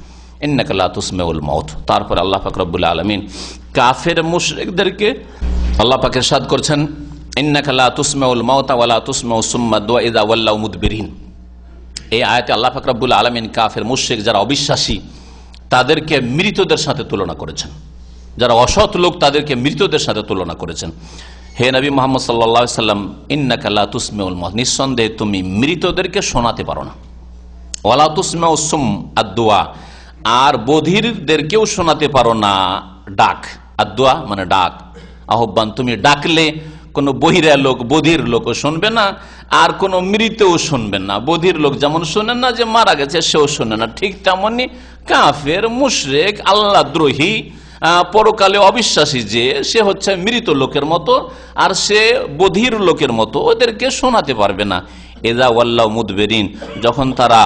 ইন্নাকা লা তুসমিউল মাউত। তারপর আল্লাহ পাক রব্বুল আলামিন কাফের মুশরিকদেরকে আল্লাহ পাক ইরশাদ করেছেন, ইন্নাকা লা তুসমিউল মাউতা ওয়া লা তুসমিউস সুম্মা দুআ ইযা ওয়াল্লাউ মুদবিরিন। এই আয়াতে আল্লাহ পাক রব্বুল আলামিন কাফের মুশরিক যারা অবিশ্বাসী তাদেরকে মৃতদের সাথে তুলনা করেছেন, যারা অসৎ লোক তাদেরকে মৃতদের সাথে তুলনা করেছেন। হে নবী মুহাম্মদ সাল্লাল্লাহু আলাইহি সাল্লাম, ইন্নাকা লা তুসমিউল মাউত, নিঃসন্দেহে তুমি মৃতদেরকে শোনাতে পারো না। ওয়ালা তুসমিউস সুম আদ-দুআ, আর বধিরদেরকেও শোনাতে পারো না ডাক। আদ-দুআ মানে ডাক, আহ্বান। তুমি ডাকলে কোন বহিরা লোক, বধির লোকও শুনবে না, আর কোন মৃতও শুনবেন না। বধির লোক যেমন শোনেন না, যে মারা গেছে সেও শোনে না, ঠিক তেমনি কাফের মুশরিক আল্লাহ দ্রোহী পরকালে অবিশ্বাসী যে সে হচ্ছে মৃত লোকের মতো, আর সে বধির লোকের মতো, ওদেরকে শোনাতে পারবে না। এযা ওয়াল্লাউ মুদবিরিন, যখন তারা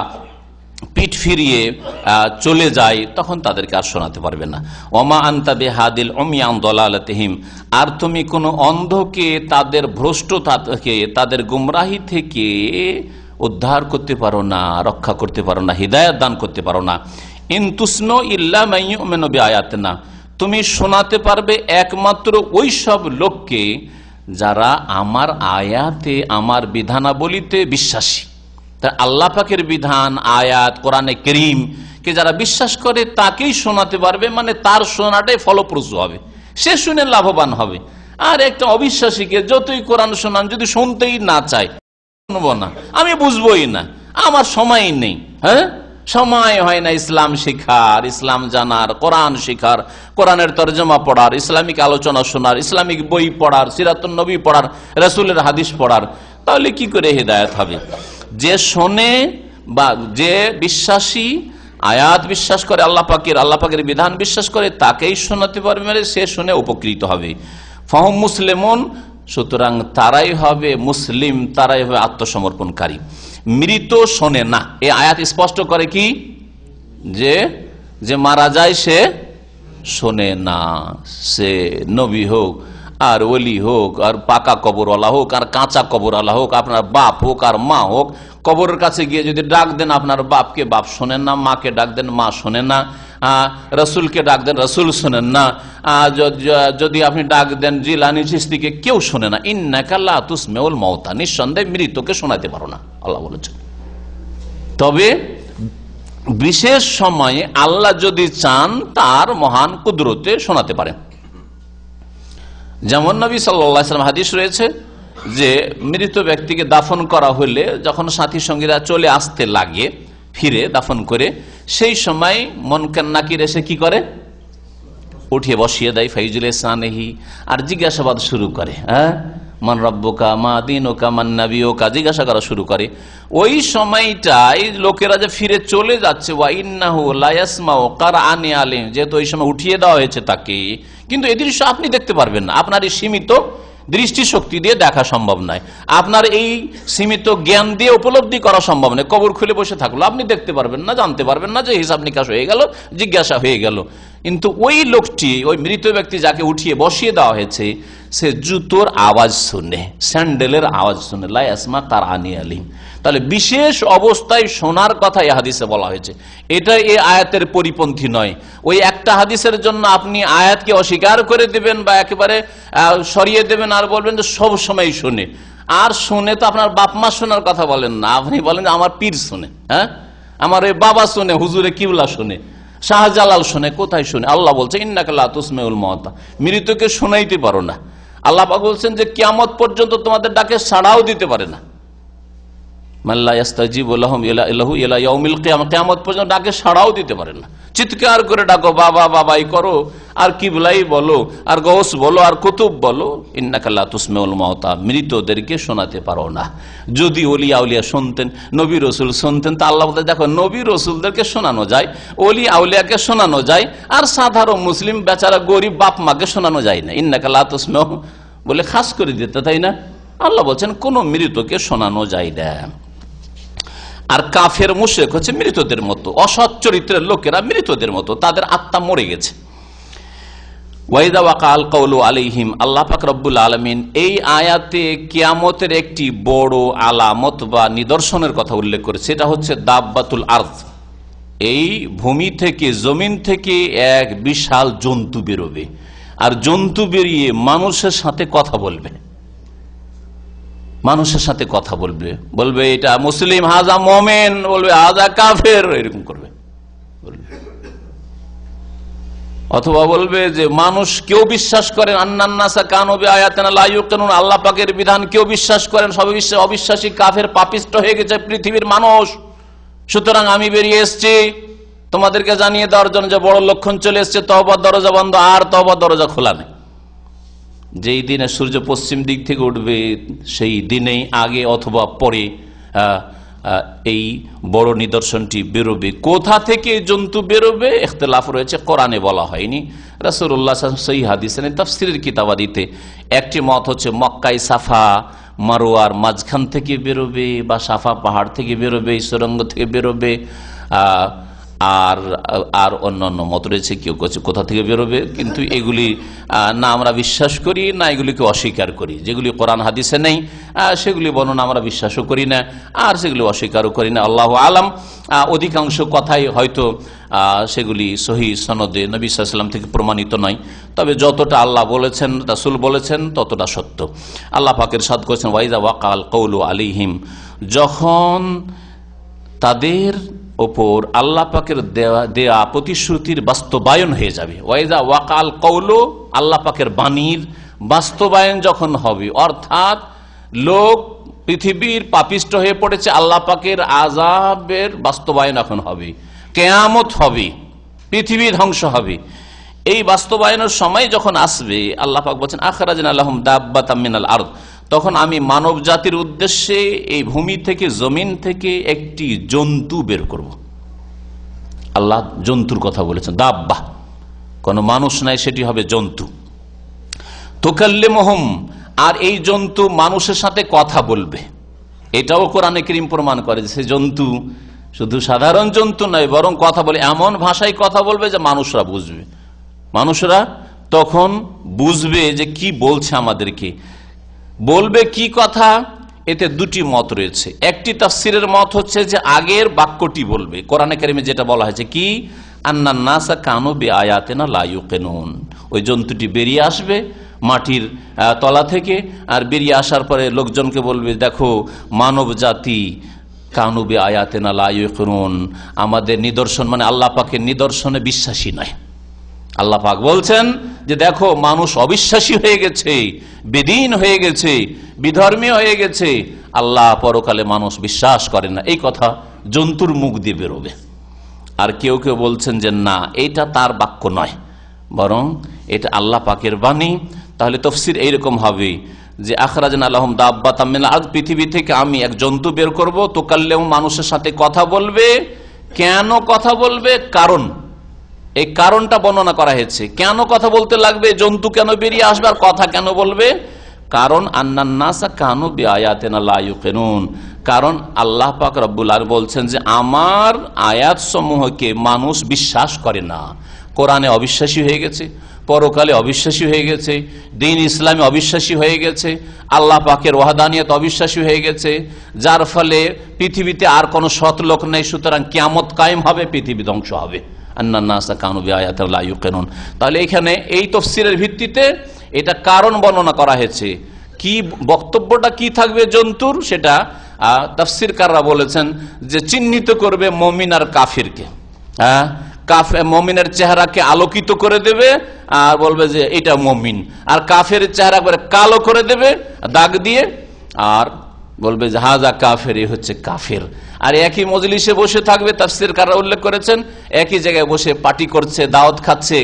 পিঠ ফিরিয়ে চলে যায় তখন তাদেরকে আর শোনাতে পারবে না। ওমা আনতা বিহাদিল উমি আন দালালাতিহিম, আর তুমি কোন অন্ধকে তাদের ভ্রষ্টতা থেকে, তাদের গুমরাহি থেকে উদ্ধার করতে পারো না, রক্ষা করতে পারো না, হিদায়াত দান করতে পারো না। ইন তুসনু ইল্লা মান ইউমিনু বিআয়াতিনা, তুমি শোনাতে পারবে একমাত্র ওই সব লোককে যারা আমার আয়াতে, আমার বিধানাবলিতে বিশ্বাসী। তা আল্লাহ পাকের বিধান, আয়াত, কোরআনে কারীম কে যারা বিশ্বাস করে তাকেই শোনাতে পারবে, মানে তার শোনাটাই ফলপ্রসূ হবে, সে শুনে লাভবান হবে। আর একটা অবিশ্বাসীকে যতই কোরআন শোনান, যদি শুনতেই না চায়, শুনবো না, আমি বুঝবোই না, আমার সময় নেই, হ্যাঁ সময় হয় না ইসলাম শেখার, ইসলাম জানার, কোরআন শেখার, কোরআনের তরজমা পড়ার, ইসলামিক আলোচনা শোনার, ইসলামিক বই পড়ার, সিরাতুন নবী পড়ার, রাসূলের হাদিস পড়ার, তাহলে কি করে হেদায়েত হবে? যে শোনে বা যে বিশ্বাসী, আয়াত বিশ্বাস করে, আল্লাহ পাকের বিধান বিশ্বাস করে, তাকেই শোনাতে পারবে, মানে সে শুনে উপকৃত হবে। ফাহুম মুসলিমুন, সুতরাং তারাই হবে মুসলিম, তারাই হবে আত্মসমর্পণকারী। মৃত শোনে না, এই আয়াত স্পষ্ট করে কি, যে মারা যায় সে শোনে না। সে নবী হোক, আর ওলি হোক, আর পাকা কবরওয়ালা হোক, আর কাঁচা কবরওয়ালা হোক, আপনার বাপ হোক আর মা হোক, কবরের কাছে গিয়ে যদি ডাক দেন আপনার বাপকে, বাপ শোনেন না, মাকে ডাক দেন, মা শোনেন না, রসুলকে ডাক দেন, রসুল শোনেন না, যদি আপনি ডাক দেন জিলানী চিশতিকে, কেউ শোনে না। ইন্নাকা লা তুসমিউল মাউতা, নিঃসন্দেহে মৃতকে শোনাতে পারো না, আল্লাহ বলেছেন। তবে বিশেষ সময়ে আল্লাহ যদি চান তার মহান কুদরতে শোনাতে পারেন। যেমন নবী সাল্লাল্লাহু আলাইহি ওয়াসাল্লাম হাদিস রয়েছে যে মৃত ব্যক্তিকে দাফন করা হলে যখন সাথী সঙ্গীরা চলে আসতে লাগে ফিরে দাফন করে, সেই সময় মুনকার নাকির এসে কি করে, উঠিয়ে বসিয়ে দেয় ফাইজুল ইহসানিহি, আর জিজ্ঞাসাবাদ শুরু করে, হ্যাঁ মান রব্বুকা মা দীনুকা মান নাবিয়ুকা, জিজ্ঞাসা করা শুরু করে। ওই সময়টাই লোকেরা যে ফিরে চলে যাচ্ছে, ওয়া ইন্নাহু লা ইয়াসমাউ কারআনি আলিম, যেহেতু ওই সময় উঠিয়ে দেওয়া হয়েছে তাকে, কিন্তু এই দৃশ্য আপনি দেখতে পারবেন না, আপনার এই সীমিত দৃষ্টিশক্তি দিয়ে দেখা সম্ভব নয়, আপনার এই সীমিত জ্ঞান দিয়ে উপলব্ধি করা সম্ভব নয়। কবর খুলে বসে থাকলো, আপনি দেখতে পারবেন না, জানতে পারবেন না যে হিসাব নিকাশ হয়ে গেল, জিজ্ঞাসা হয়ে গেল। কিন্তু ওই লোকটি, ওই মৃত ব্যক্তি যাকে উঠিয়ে বসিয়ে দেওয়া হয়েছে, সে জুতোর আওয়াজ শুনে, স্যান্ডেলের আওয়াজ শুনে, লা ইয়াসমা কারআনি আলিম। তাহলে বিশেষ অবস্থায় শোনার কথা এই হাদিসে বলা হয়েছে। এটা এই আয়াতের পরিপন্থী নয়। ওই একটা হাদিসের জন্য আপনি আয়াতকে অস্বীকার করে দেবেন বা একেবারে সরিয়ে দেবেন আর বলবেন যে সব সময় শুনে। আর শুনে তো আপনার বাপ মা শোনার কথা বলেন না, আপনি বলেন আমার পীর শুনে, হ্যাঁ আমার এই বাবা শুনে, হুজুরে কিবলা শুনে, শাহজালাল শুনে। কোথায় শুনে? আল্লাহ বলছে ইন্নাকা লা তুসমিউল মাউতা, মৃতকে শোনাইতে পারো না। আল্লাহ পাক বলছেন যে কিয়ামত পর্যন্ত তোমাদের ডাকে সাড়াও দিতে পারে না। মাল্লা ইস্তাজিবু লাহুম ইলা ইয়াউমিল কিয়ামা, কিয়ামত পর্যন্ত ডাকে সাড়াও দিতে পারে না। চিৎকার করে ডাকো বাবা বাবাই করো, আর কিবলাই বলো, আর গৌস বলো, আর কুতুব বলো, ইন্নাকা লা তুসমিউল মাউতা, মৃতদেরকে শোনাতে পারো না। যদি ওলিয়া আউলিয়া শুনতেন, নবী রসুল শুনতেন, তা আল্লাহ বলতে দেখো নবী রসুলদেরকে শোনানো যায়, ওলি আউলিয়াকে শোনানো যায়, আর সাধারণ মুসলিম বেচারা গরিব বাপ মাকে শোনানো যায় না। ইন্নাকা লা তুসমিউ বলে খাস করে দিতে, তাই না? আল্লাহ বলছেন কোন মৃতকে শোনানো যায় না। আর কাফের মুশরিক হচ্ছে মৃতদের মতো, অসৎ চরিত্রের লোকেরা মৃতদের মতো, তাদের আত্মা মরে গেছে। ওয়াইদা ওয়াকাল কওলু আলাইহিম, আল্লাহ পাক রব্বুল আলামিন এই আয়াতে কিয়ামতের একটি বড় আলামত বা নিদর্শনের কথা উল্লেখ করেছে। এটা হচ্ছে দাব্বাতুল আরদ। এই ভূমি থেকে, জমিন থেকে এক বিশাল জন্তু বেরোবে, আর জন্তু বেরিয়ে মানুষের সাথে কথা বলবে, মানুষের সাথে কথা বলবে, বলবে এটা মুসলিম, হাজা মোমেন, বলবে হাজা কাফের, এরকম করবে। অথবা বলবে যে মানুষ কেউ বিশ্বাস করেন, আন্নান্নাসা কানু বিআয়াতিনা লা ইউকিনুন, আল্লাহ পাকের বিধান কেউ বিশ্বাস করেন, সব অবিশ্বাসী কাফের পাপিষ্ট হয়ে গেছে পৃথিবীর মানুষ। সুতরাং আমি বেরিয়ে এসেছি তোমাদেরকে জানিয়ে দেওয়ার জন্য যে বড় লক্ষণ চলে এসছে, তওবার দরজা বন্ধ, আর তওবার দরজা খোলা নেই। যেই দিনে সূর্য পশ্চিম দিক থেকে উঠবে সেই দিনেই আগে অথবা পরে এই বড় নিদর্শনটি বেরোবে। কোথা থেকে জন্তু বেরোবে ইখতিলাফ রয়েছে, কোরআনে বলা হয়নি। রাসূলুল্লাহ সহিহ হাদিসে তাফসীরের কিতাবাদিতে একটি মত হচ্ছে মক্কায় সাফা মারোয়ার মাঝখান থেকে বেরোবে, বা সাফা পাহাড় থেকে বেরোবে, এই সুড়ঙ্গ থেকে বেরোবে। আর অন্যান্য মত রয়েছে, কেউ কোথা থেকে বেরোবে। কিন্তু এগুলি না আমরা বিশ্বাস করি, না এগুলিকে অস্বীকার করি। যেগুলি কোরআন হাদিসে নেই সেগুলি বর্ণনা আমরা বিশ্বাসও করি না, আর সেগুলি অস্বীকারও করি না। আল্লাহু আলাম। অধিকাংশ কথাই হয়তো সেগুলি সহিহ সনদে নবী সাল্লাল্লাহু আলাইহি ওয়াসাল্লাম থেকে প্রমাণিত নয়, তবে যতটা আল্লাহ বলেছেন, রাসূল বলেছেন, ততটা সত্য। আল্লাহ পাকের ইরশাদ করেছেন ওয়াইজা ওয়াকাল কওলু আলাইহিম, যখন তাদের ওপর আল্লাহ পাকের দেয়া প্রতিশ্রুতির বাস্তবায়ন হয়ে যাবে। ওয়াইজা ওয়াকাল কওলু, আল্লাহ পাকের বাণীর বাস্তবায়ন যখন হবে, অর্থাৎ লোক পৃথিবীর পাপিষ্ট হয়ে পড়েছে, আল্লাহ পাকের আযাবের বাস্তবায়ন এখন হবে, কিয়ামত হবে, পৃথিবী ধ্বংস হবে। এই বাস্তবায়নের সময় যখন আসবে, আল্লাহ পাক বলেন আখরাজনা লাহুম দাব্বাতাম মিনাল আরদ, তখন আমি মানব জাতির উদ্দেশ্যে এই ভূমি থেকে, জমিন থেকে একটি জন্তু বের করব। আল্লাহ জন্তুর কথা বলেছেন, দাব্বা, কোন মানুষ নাই, সেটি হবে জন্তু। তুকাল্লিমুহুম, আর এই জন্তু মানুষের সাথে কথা বলবে। এটাও কোরআনে কারীম প্রমাণ করে যে সে জন্তু শুধু সাধারণ জন্তু নয়, বরং কথা বলে, এমন ভাষায় কথা বলবে যে মানুষরা বুঝবে। মানুষরা তখন বুঝবে যে কি বলছে আমাদেরকে, বলবে কি কথা। এতে দুটি মত রয়েছে। একটি তাফসীরের মত হচ্ছে যে আগের বাক্যটি বলবে, কোরআনে কারিমে যেটা বলা হয়েছে কি, আন্নান নাসা কানু বিআয়াতিনা লা ইউকিনুন। ওই জন্তুটি বেরিয়ে আসবে মাটির তলা থেকে, আর বেরিয়ে আসার পরে লোকজনকে বলবে, দেখো মানব জাতি কানু বিআয়াতিনা লা ইউকিনুন, আমাদের নিদর্শন মানে আল্লাহ পাকের নিদর্শনে বিশ্বাসী নয়। আল্লাহ পাক বলছেন যে দেখো মানুষ অবিশ্বাসী হয়ে গেছে, বেদীন হয়ে গেছে, বিধর্মী হয়ে গেছে, আল্লাহ পরকালে মানুষ বিশ্বাস করে না। এই কথা জন্তুর মুখ দিয়ে বেরোবে। আর কেউ কেউ বলছেন যে না, এটা তার বাক্য নয়, বরং এটা আল্লাহ পাকের বাণী। তাহলে তাফসীর এইরকম হবে যে আখরাজনা লাহুম দাব্বাতাম মিনাল আরদ, পৃথিবী থেকে আমি এক জন্তু বের করব, তুকাল্লিমু, মানুষের সাথে কথা বলবে। কেন কথা বলবে? কারণ, এই কারণটা বর্ণনা করা হয়েছে। কেন কথা বলতে লাগবে, জন্তু কেন বেরিয়ে আসবে, আর কথা কেন বলবে? কারণ আন্নান্নাসা কানু বিআয়াতিনা লা ইউকিনুন, কারণ আল্লাহ পাক রব্বুল আলামিন বলছেন যে আমার আয়াত সমূহকে মানুষ বিশ্বাস করে না। কোরআনে অবিশ্বাসী হয়ে গেছে, পরকালে অবিশ্বাসী হয়ে গেছে, দ্বীন ইসলামে অবিশ্বাসী হয়ে গেছে, আল্লাহ পাকের ওয়াহদানিয়ত অবিশ্বাসী হয়ে গেছে, যার ফলে পৃথিবীতে আর কোনো সৎ লোক নেই, সুতরাং কিয়ামত কায়েম হবে, পৃথিবী ধ্বংস হবে। আন্নান্নাসা কানু বিআয়াতিনা লা ইউকিনুন। তাহলে এখানে এই তাফসীরের ভিত্তিতে এটা কারণ বর্ণনা করা হয়েছে। কি বক্তব্যটা কি থাকবে জন্তুর, সেটা তাফসীরকাররা বলেছেন যে চিহ্নিত করবে মুমিন আর কাফিরকে। মুমিনের চেহারাকে আলোকিত করে দেবে আর বলবে যে এটা মুমিন, আর কাফের চেহারা করে কালো করে দেবে দাগ দিয়ে, আর বলবে যে হাজা কাফের, এই হচ্ছে কাফের। আর একই মজলিসে বসে থাকবে, তাফসীরকাররা উল্লেখ করেছেন, একই জায়গায় বসে পার্টি করছে, দাওয়াত খাচ্ছে,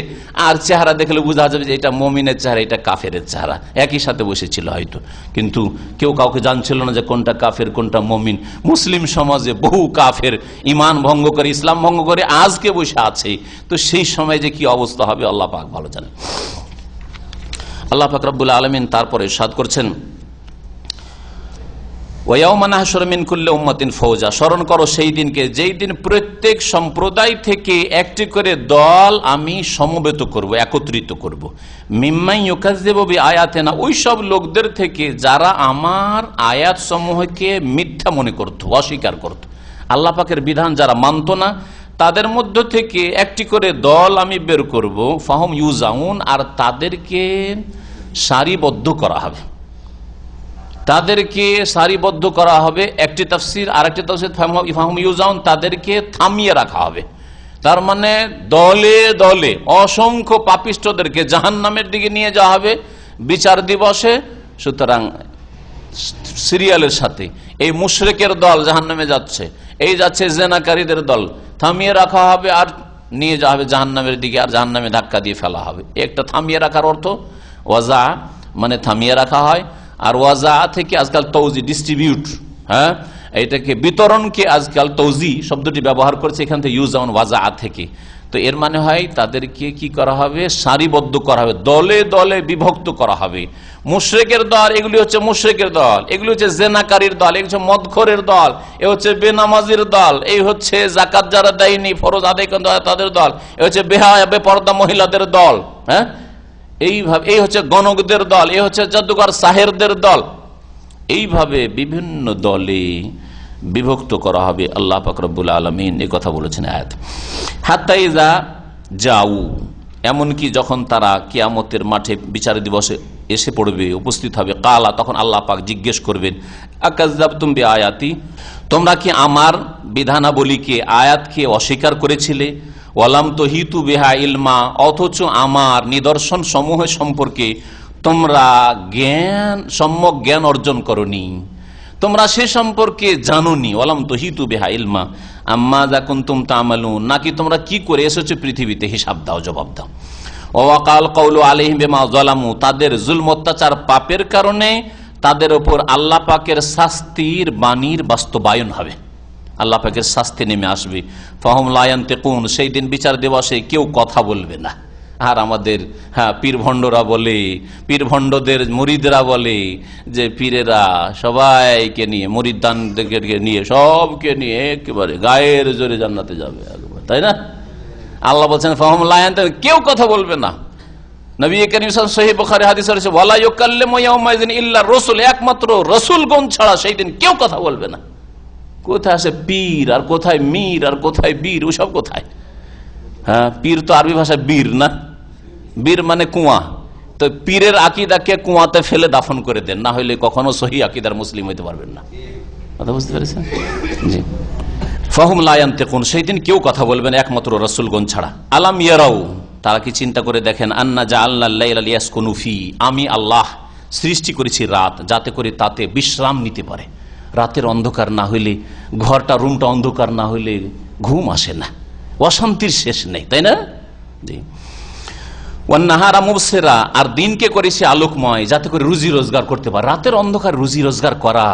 আর চেহারা দেখলে বোঝা যাবে যে এটা মুমিনের চেহারা, এটা কাফের চেহারা। একই সাথে বসেছিল হয়তো, কিন্তু কেউ কাউকে জানছিল না যে কোনটা কাফের কোনটা মুমিন। মুসলিম সমাজে বহু কাফের ঈমান ভঙ্গ করে, ইসলাম ভঙ্গ করে আজকে বসে আছে। তো সেই সময় যে কি অবস্থা হবে আল্লাহ পাক ভালো জানেন। আল্লাহ পাক রব্বুল আলামিন তারপরে ইরশাদ করছেন, স্মরণ করো সেই দিনকে, যেই দিন প্রত্যেক সম্প্রদায় থেকে একটি করে দল আমি সমবেত করব, একত্রিত করব। মিম্মাই ইউকাযযিবু বিআয়াতিনা, ওই সব লোকদের থেকে যারা আমার আয়াত সমূহকে মিথ্যা মনে করত, অস্বীকার করত, আল্লাহ পাকের বিধান যারা মানত না, তাদের মধ্য থেকে একটি করে দল আমি বের করব। ফাহুম ইউজাউন, আর তাদেরকে সারিবদ্ধ করা হবে, তাদেরকে সারিবদ্ধ করা হবে। একটি তাফসীর, আরেকটি তাফসীর ফাহুম ইউজাউন, তাদেরকে থামিয়ে রাখা হবে। তার মানে দলে দলে অসংখ্য পাপিষ্ঠদেরকে জাহান্নামের দিকে নিয়ে যাওয়া হবে বিচার দিবসে। সুতরাং সিরিয়ালের সাথে এই মুশরিকের দল জাহান্নামে যাচ্ছে, এই যাচ্ছে জেনাকারীদের দল, থামিয়ে রাখা হবে আর নিয়ে যাওয়া হবে জাহান্নামের দিকে, আর জাহান্নামে ধাক্কা দিয়ে ফেলা হবে। একটা থামিয়ে রাখার অর্থ ওয়াজা, মানে থামিয়ে রাখা হয়। আর ওয়াজা থেকে আজকাল তৌজি, ডিস্ট্রিবিউট, হ্যাঁ, এইটাকে বিতরণকে আজকাল তৌজি শব্দটি ব্যবহার করছে, এখান থেকে ইউজাউন ওয়াজা থেকে। তো এর মানে হয় তাদেরকে কি করা হবে, সারিবদ্ধ করা হবে, দলে দলে বিভক্ত করা হবে। মুশরিকের দল, এগুলি হচ্ছে মুশরিকের দল, এগুলি হচ্ছে জেনাকারীর দল, এগুলি হচ্ছে মদখোরের দল, এ হচ্ছে বেনামাজির দল, এই হচ্ছে যাকাত যারা দেয়নি, ফরজ আদায় করে তাদের দল, এ হচ্ছে বেপর্দা মহিলাদের দল, হ্যাঁ, এইভাবে এই হচ্ছে গণকদের দল, এই হচ্ছে জাদুকর সাহেরদের দল। এইভাবে বিভিন্ন দলে বিভক্ত করা হবে। আল্লাহ পাক রব্বুল আলামিন এই কথা বলেছেন আয়াত। হাত্তা ইযা যাউ, এমনকি যখন তারা কিয়ামতের মাঠে বিচার দিবসে এসে পড়বে, উপস্থিত হবে, কালা, তখন আল্লাহ পাক জিজ্ঞেস করবেন, আকাযযাবতুম বিআয়াতি, তোমরা কি আমার বিধানাবলীকে, আয়াতকে অস্বীকার করেছিলে? ওয়ালাম তহিতু বিহা ইলমা, অথচ আমার নিদর্শন সমূহ সম্পর্কে তোমরা সম্যক জ্ঞান অর্জন করনি, তোমরা সে সম্পর্কে জানোনি। ওয়ালাম তহিতু বিহা ইলমা আম্মা যা কুনতুম তা'মালুন, নাকি তোমরা কি করে এসেছো পৃথিবীতে, হিসাব দাও, জবাব দাও। ওয়াকাল কাউলু আলাইহিম বিমা যালামু, তাদের জুলম অত্যাচার পাপের কারণে তাদের উপর আল্লাহ পাকের শাস্তির বাণীর বাস্তবায়ন হবে, আল্লাহ পাকের শাস্তি নেমে আসবে। ফাহুম লা ইয়ানতিকুন, সেই দিন বিচার দিবসে কেউ কথা বলবে না। আর আমাদের পীর ভণ্ডরা বলে, পীর ভণ্ডদের মুরিদরা বলে যে পীরেরা সবাইকে নিয়ে, মুরিদানদেরকে নিয়ে, সবকে নিয়ে একেবারে গায়ের জোরে জান্নাতে যাবে, তাই না? আল্লাহ বলছেন ফাহুম লা ইয়ানতিকুন, কেউ কথা বলবে না। নবী করিম সাল্লাল্লাহু আলাইহি ওয়াসাল্লাম সহিহ বুখারী হাদিসে আছে, ওয়ালা ইউকাল্লিমু ইয়াওমাইযিন ইল্লা রাসূল, একমাত্র রাসূলগণ ছাড়া সেই দিন কেউ কথা বলবে না। কোথায় আছে পীর, আর কোথায় মীর, আর কোথায় বীর, ওসব কোথায়? হ্যাঁ, পীর তো আরবি ভাষায় বীর না, বীর মানে কুয়া। তো পীরের আকীদাকে কুয়াতে ফেলে দাফন করে দেন, না হলে কখনো সহি আকীদার মুসলিম হইতে পারবেন না। কথা বুঝতে পেরেছেন? জি। ফাহুম লা ইয়ানতিকুন, সেই দিন কেউ কথা বলবেন একমাত্র রাসূলগণ ছাড়া। আলাম ইয়ারাউ, তারা কি চিন্তা করে দেখেন, আন্না জাআলনা আল-লাইলা লিয়াসকুনু ফি, আমি আল্লাহ সৃষ্টি করেছি রাত, যাতে করে তাতে বিশ্রাম নিতে পারে। রাতের অন্ধকার না হইলে, ঘরটা, রুমটা অন্ধকার না হইলে ঘুম আসে না, অশান্তির শেষ নেই, তাই না? জি। ওয়ান-নাহারা মুবসিরা, আর দিনকে করেছি আলোকময়, যাতে করে রুজি রোজগার করতে পারে। রাতের অন্ধকার রুজি রোজগার করা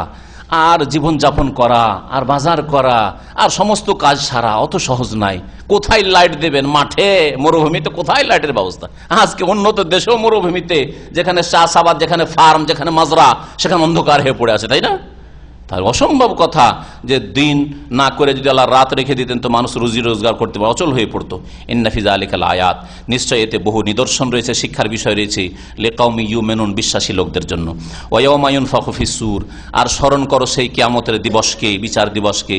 আর জীবনযাপন করা আর বাজার করা আর সমস্ত কাজ সারা অত সহজ নাই। কোথায় লাইট দেবেন? মাঠে, মরুভূমিতে কোথায় লাইটের ব্যবস্থা? আজকে উন্নত দেশেও মরুভূমিতে, যেখানে চাষাবাদ, যেখানে ফার্ম, যেখানে মাজরা, সেখানে অন্ধকার হয়ে পড়ে আছে, তাই না? তার অসম্ভব কথা যে দিন না করে যদি আল্লাহ রাত রেখে দিতেন তো মানুষ রুজি রোজগার করতে পারে, অচল হয়ে পড়তো। ইন্না ফি যালিকাল আয়াত, নিশ্চয় এতে বহু নিদর্শন রয়েছে, শিক্ষার বিষয় রয়েছে, লিকাউমি ইউমিনুন, বিশ্বাসী লোকদের জন্য। ওয়া ইয়াউমা ইউনফাখু ফিস-সূর, আর স্মরণ করো সেই কিয়ামতের দিবসকে, বিচার দিবসকে,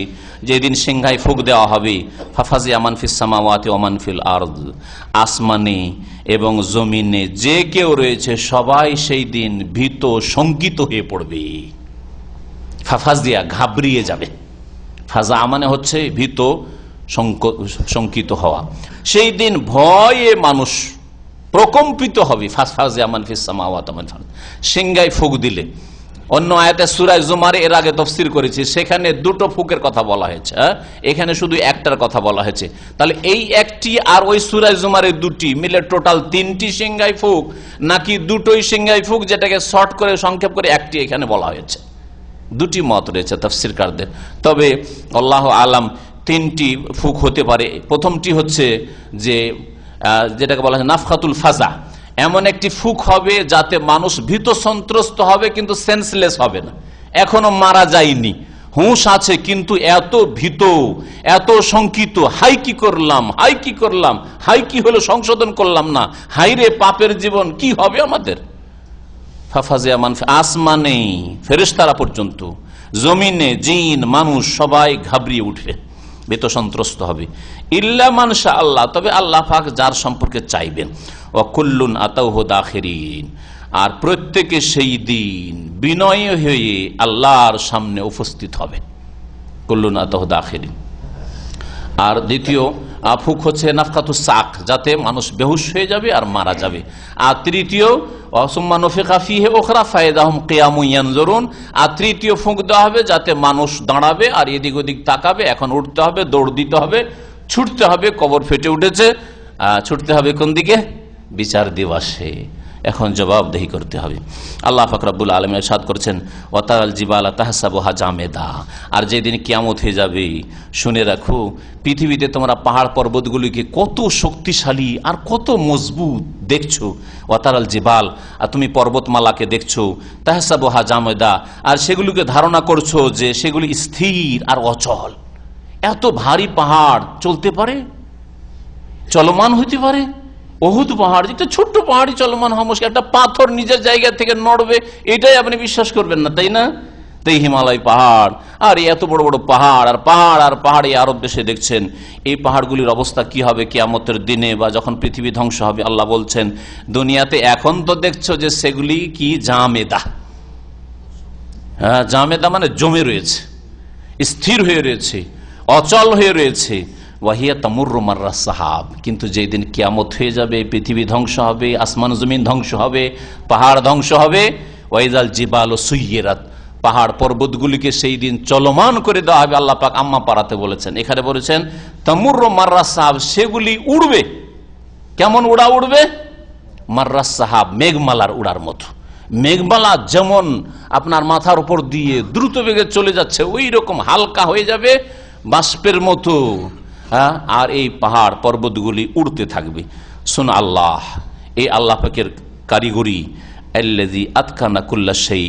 যেদিন সিংহায় ফুঁক দেওয়া হবে। ফাফাজিয়া মান ফিস সামাওয়াতি ওয়া মান ফিল আরদ, আসমানে এবং জমিনে যে কেউ রয়েছে সবাই সেই দিন ভীত শঙ্কিত হয়ে পড়বে। ফাফাজিয়া, ঘাবড়িয়ে যাবে। ফাজা মানে হচ্ছে ভীত শঙ্কিত হওয়া। সেই দিন ভয়ে মানুষ প্রকম্পিত হবে। ফাফাজিয়া মান ফিস সামাওয়াতি ওয়া মান ফিল আরদ, সিংহায় ফুঁক দিলে। অন্য আয়াতে সূরা জুমারে এর আগে তাফসীর করেছি, সেখানে দুটো ফুঁকের কথা বলা হয়েছে, এখানে শুধু একটার কথা বলা হয়েছে। তাহলে এই একটি আর ওই সূরা জুমারে দুটি মিলে টোটাল 3টি সিংহায় ফুঁক, নাকি দুটোই সিংহায় ফুঁক, যেটাকে শর্ট করে সংক্ষেপ করে একটি এখানে বলা হয়েছে? দুটি মত রয়েছে তাফসীরকারদের। তবে আল্লাহু আলাম 3টি ফুঁক হতে পারে। প্রথমটি হচ্ছে যে যেটাকে বলা হয় নাফখাতুল ফাজা, এমন একটি ফুঁক হবে যাতে মানুষ ভীত সন্ত্রস্ত হবে কিন্তু সেন্সলেস হবে না, এখনো মারা যায়নি, হুঁশ আছে কিন্তু এত ভীত, এত শঙ্কিত, হাই কি করলাম, হাই কি করলাম, হাই কি হলো সংশোধন করলাম না, হাই রে পাপের জীবন, কি হবে আমাদের। ফাফাজিয়া মান, আসমানে ফেরেশতারা পর্যন্ত, জমিনে জিন মানুষ সবাই ঘাবড়িয়ে উঠবে, ভীত সন্ত্রস্ত হবে। ইল্লা মান শা আল্লাহ, তবে আল্লাহ পাক যার সম্পর্কে চাইবেন। ওয়া কুল্লুন আতাউহু দাখিরিন, আর প্রত্যেকে সেই দিন বিনয়ী হয়ে আল্লাহর সামনে উপস্থিত হবে। কুল্লুন আতাউহু দাখিরিন। আর দ্বিতীয় ফুঁক হচ্ছে নাফকাতুস সাক, যাতে মানুষ বেহুশ হয়ে যাবে আর মারা যাবে। আর তৃতীয় সুম্মা নুফিখা ফীহি উখরা ফাইদাহুম কিয়ামুন ইয়ানজুরুন, আর তৃতীয় ফুঁক দেওয়া হবে যাতে মানুষ দাঁড়াবে আর এদিক ওদিক তাকাবে। এখন উঠতে হবে, দৌড় দিতে হবে, ছুটতে হবে, কবর ফেটে উঠেছে, ছুটতে হবে কোন দিকে? বিচার দিবসে। এখন জবাবদেহি করতে হবে। আল্লাহ পাক রব্বুল আলামিন ইরশাদ করেছেন, ওয়াতারাল জিবালা তাহসাবুহা জামেদা, আর যেদিন কিয়ামত হয়ে যাবে শুনে রাখো, পৃথিবীতে তোমরা পাহাড় পর্বতগুলিকে কত শক্তিশালী আর কত মজবুত দেখছো। ওয়াতারাল জিবাল, আর তুমি পর্বতমালাকে দেখছো, তাহসাবুহা জামেদা, আর সেগুলিকে ধারণা করছো যে সেগুলি স্থির আর অচল। এত ভারী পাহাড় চলতে পারে, চলমান হইতে পারে? উহুদ পাহাড়, যেটা ছোট্ট পাহাড়ি চলমান হওয়া মুশকিল, একটা পাথর নিজের জায়গা থেকে নড়বে, এটাই আপনি বিশ্বাস করবেন না, তাই না? তাই হিমালয় পাহাড়, আর এত বড় বড় পাহাড় আর পাহাড় আর পাহাড়, এই আরব দেশে দেখছেন এই পাহাড়গুলির অবস্থা কি হবে কিয়ামতের দিনে বা যখন পৃথিবী ধ্বংস হবে। আল্লাহ বলছেন, দুনিয়াতে এখন তো দেখছো যে সেগুলি কি জামেদা, হ্যাঁ জামেদা মানে জমে রয়েছে, স্থির হয়ে রয়েছে, অচল হয়ে রয়েছে। ওয়াহিয়া তামুররু মাররা সাহাব, কিন্তু যেই দিন কিয়ামত হয়ে যাবে, পৃথিবী ধ্বংস হবে, আসমান জমিন ধ্বংস হবে, পাহাড় ধ্বংস হবে, ওয়াইজাল জিবালু সুইয়িরাত, পাহাড় পর্বতগুলিকে সেই দিন চলমান করে দেওয়া হবে। আল্লাহ পাক আম্মা পারাতে বলেছেন, এখানে বলেছেন তামুররু মাররা সাহাব, সেগুলি উড়বে। কেমন উড়া উড়বে? মাররা সাহাব, মেঘমালার উড়ার মতো। মেঘমালা যেমন আপনার মাথার উপর দিয়ে দ্রুত বেগে চলে যাচ্ছে, ওই রকম হালকা হয়ে যাবে বাষ্পের মতো, হ্যাঁ। আর এই পাহাড় পর্বতগুলি উড়তে থাকবে। শুন আল্লাহ, এই আল্লাহ পাকের কারিগরি, আল্লাযী আতকানা কুল্লা শাই,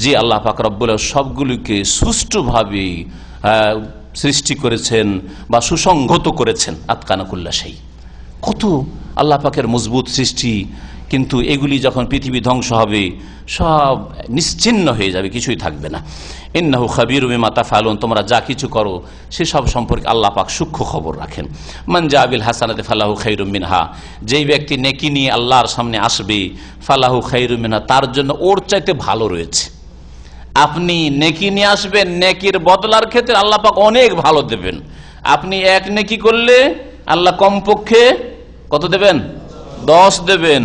যে আল্লাহ পাক রব্বুল সবগুলিকে সুষ্ঠুভাবে সৃষ্টি করেছেন বা সুসংহত করেছেন। আতকানা কুল্লা শাই, কত আল্লাহ পাকের মজবুত সৃষ্টি, কিন্তু এগুলি যখন পৃথিবী ধ্বংস হবে সব নিশ্চিহ্ন হয়ে যাবে, কিছুই থাকবে না। ইন্নাহু খাবীরুম বিমা তাফআলুন, তোমরা যা কিছু করো সেসব সম্পর্কে আল্লাহ পাক সূক্ষ্ম খবর রাখেন। মান জাআ বিল হাসানাতি ফালাহু খায়রুম মিনহা, যেই ব্যক্তি নেকি নিয়ে আল্লাহর সামনে আসবে, ফালাহু খায়রুম মিনহা, তার জন্য ওর চাইতে ভালো রয়েছে। আপনি নেকি নিয়ে আসবেন, নেকির বদলার ক্ষেত্রে আল্লাহ পাক অনেক ভালো দেবেন। আপনি এক নেকি করলে আল্লাহ কমপক্ষে কত দেবেন? 10 দেবেন,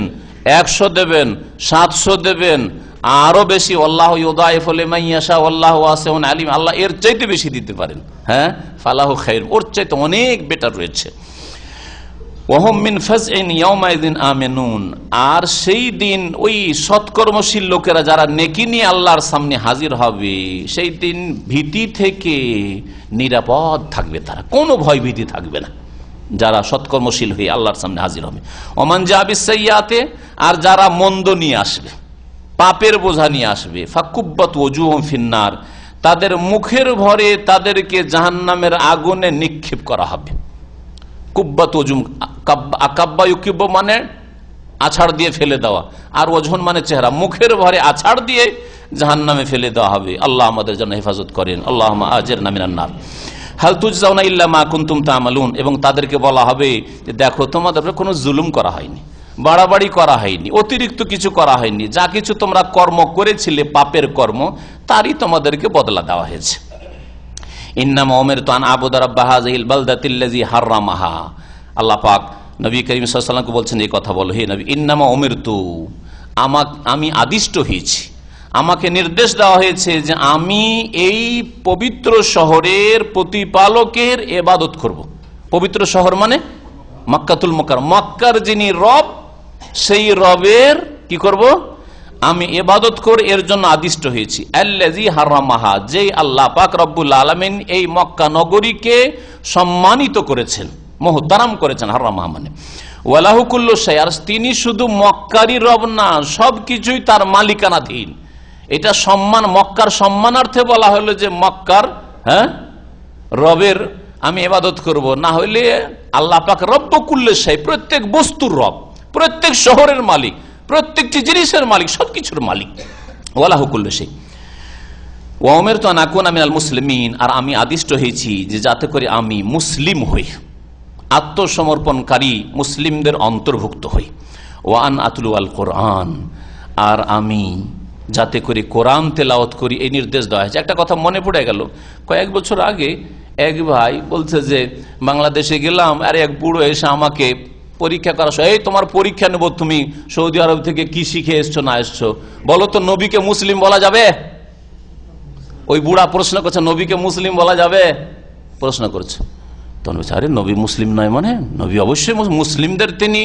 100 দেবেন, 700 দেবেন, আরো বেশি। আল্লাহু ইউদাইফু লিমান ইয়াশা ওয়াল্লাহু ওয়াসিউন আলিম, আল্লাহ এর চাইতে বেশি দিতে পারেন। হ্যাঁ, ফালাহু খায়র, ওর চাইতে অনেক বেটার রয়েছে। ওয়াহুম মিন ফাজইন ইয়াউমাইযিন আমিনুন, আর সেই দিন ওই সৎকর্মশীল লোকেরা যারা নেকি নিয়ে আল্লাহর সামনে হাজির হবে, সেই দিন ভীতি থেকে নিরাপদ থাকবে, তারা কোনো ভয় ভীতি থাকবে না যারা সৎকর্মশীল হয়ে আল্লাহর সামনে হাজির হবে। ওমান জা বিসাইয়াতে, আর যারা মন্দ নিয়ে আসবে, পাপের বোঝা নিয়ে আসবে, ফাকুব্বাত ওজুহুম ফিন্নার, তাদের মুখের ভরে তাদেরকে জাহান্নামের আগুনে নিক্ষেপ করা হবে। কুব্বাত ওজুম, আকাব্বা ইউকিব্বা মানে আছাড় দিয়ে ফেলে দেওয়া, আর ওজন মানে চেহারা, মুখের ভরে আছাড় দিয়ে জাহান্নামে ফেলে দেওয়া হবে। আল্লাহ আমাদের জন্য হেফাজত করেন। আল্লাহুম্মা আজিরনা মিনান নার। হাল তুজজাউনা ইল্লা মা কুনতুম তা'মালুন, এবং তাদেরকে বলা হবে যে দেখো তোমাদের উপরে কোনো জুলুম করা হয়নি, বাড়াবাড়ি করা হয়নি, অতিরিক্ত কিছু করা হয়নি, যা কিছু তোমরা কর্ম করেছিলে পাপের কর্ম, তারই তোমাদেরকে বদলা দেওয়া হয়েছে। ইন্নামা উমিরতু আন আ'বুদা রাব্বা হাযিহিল বালদাতিল্লাযী হাররামাহা, আল্লাহ পাক নবী করিম সাল্লাল্লাহু আলাইহি ওয়াসাল্লামকে বলছেন এই কথা বলো, হে নবী, ইন্নামা উমিরতু, আমি আদিষ্ট হয়েছি, আমাকে নির্দেশ দেওয়া হয়েছে যে আমি এই পবিত্র শহরের প্রতিপালকের ইবাদত করব। পবিত্র শহর মানে মক্কাতুল মুকাররম, মক্কার যিনি রব, সেই রবের কি করব আমি ইবাদত করে, এর জন্য আদিষ্ট হয়েছি। আল্লাযী হারামাহা, যেই আল্লাহ পাক রব্বুল আলামিন এই মক্কা নগরীকে সম্মানিত করেছেন, মুহতারাম করেছেন। হারামাহা মানে ওয়ালাহু কুল্লু শাই, আর তিনি শুধু মক্কারই রব না, সবকিছুই তার মালিকানাধীন। এটা সম্মান, মক্কার সম্মানার্থে বলা হলো যে মক্কার রবের আমি ইবাদত করব, না হইলে আল্লাহ পাক রব্বু কুল্লু শাই, প্রত্যেক বস্তুর রব, প্রত্যেক শহরের মালিক, প্রত্যেকটি জিনিসের মালিক, সবকিছুর মালিক। ওয়ালাহু কুল্লু শাই ওয়া উমিরতু আন আকুনা মিনাল মুসলিমিন, আর আমি আদিষ্ট হয়েছি যে যাতে করে আমি মুসলিম হই, আত্মসমর্পণকারী মুসলিমদের অন্তর্ভুক্ত হই। ওয়া আন আতলু আল কোরআন, আর আমি যাতে করে কোরআন তেলাওয়াত করি, এই নির্দেশ দেওয়া হয়েছে। একটা কথা মনে পড়ে গেল, কয়েক বছর আগে এক ভাই বলছে যে বাংলাদেশে গেলাম, আর এক বুড়ো এসে আমাকে পরীক্ষা করার সময়, এই তোমার পরীক্ষা নেব, তুমি সৌদি আরব থেকে কি শিখে এসছো না এসছো, বলো তো নবীকে মুসলিম বলা যাবে? ওই বুড়া প্রশ্ন করছে, নবীকে মুসলিম বলা যাবে? প্রশ্ন করছে। তখন বলছে, আরে নবী মুসলিম নয় মানে? নবী অবশ্যই মুসলিমদের তিনি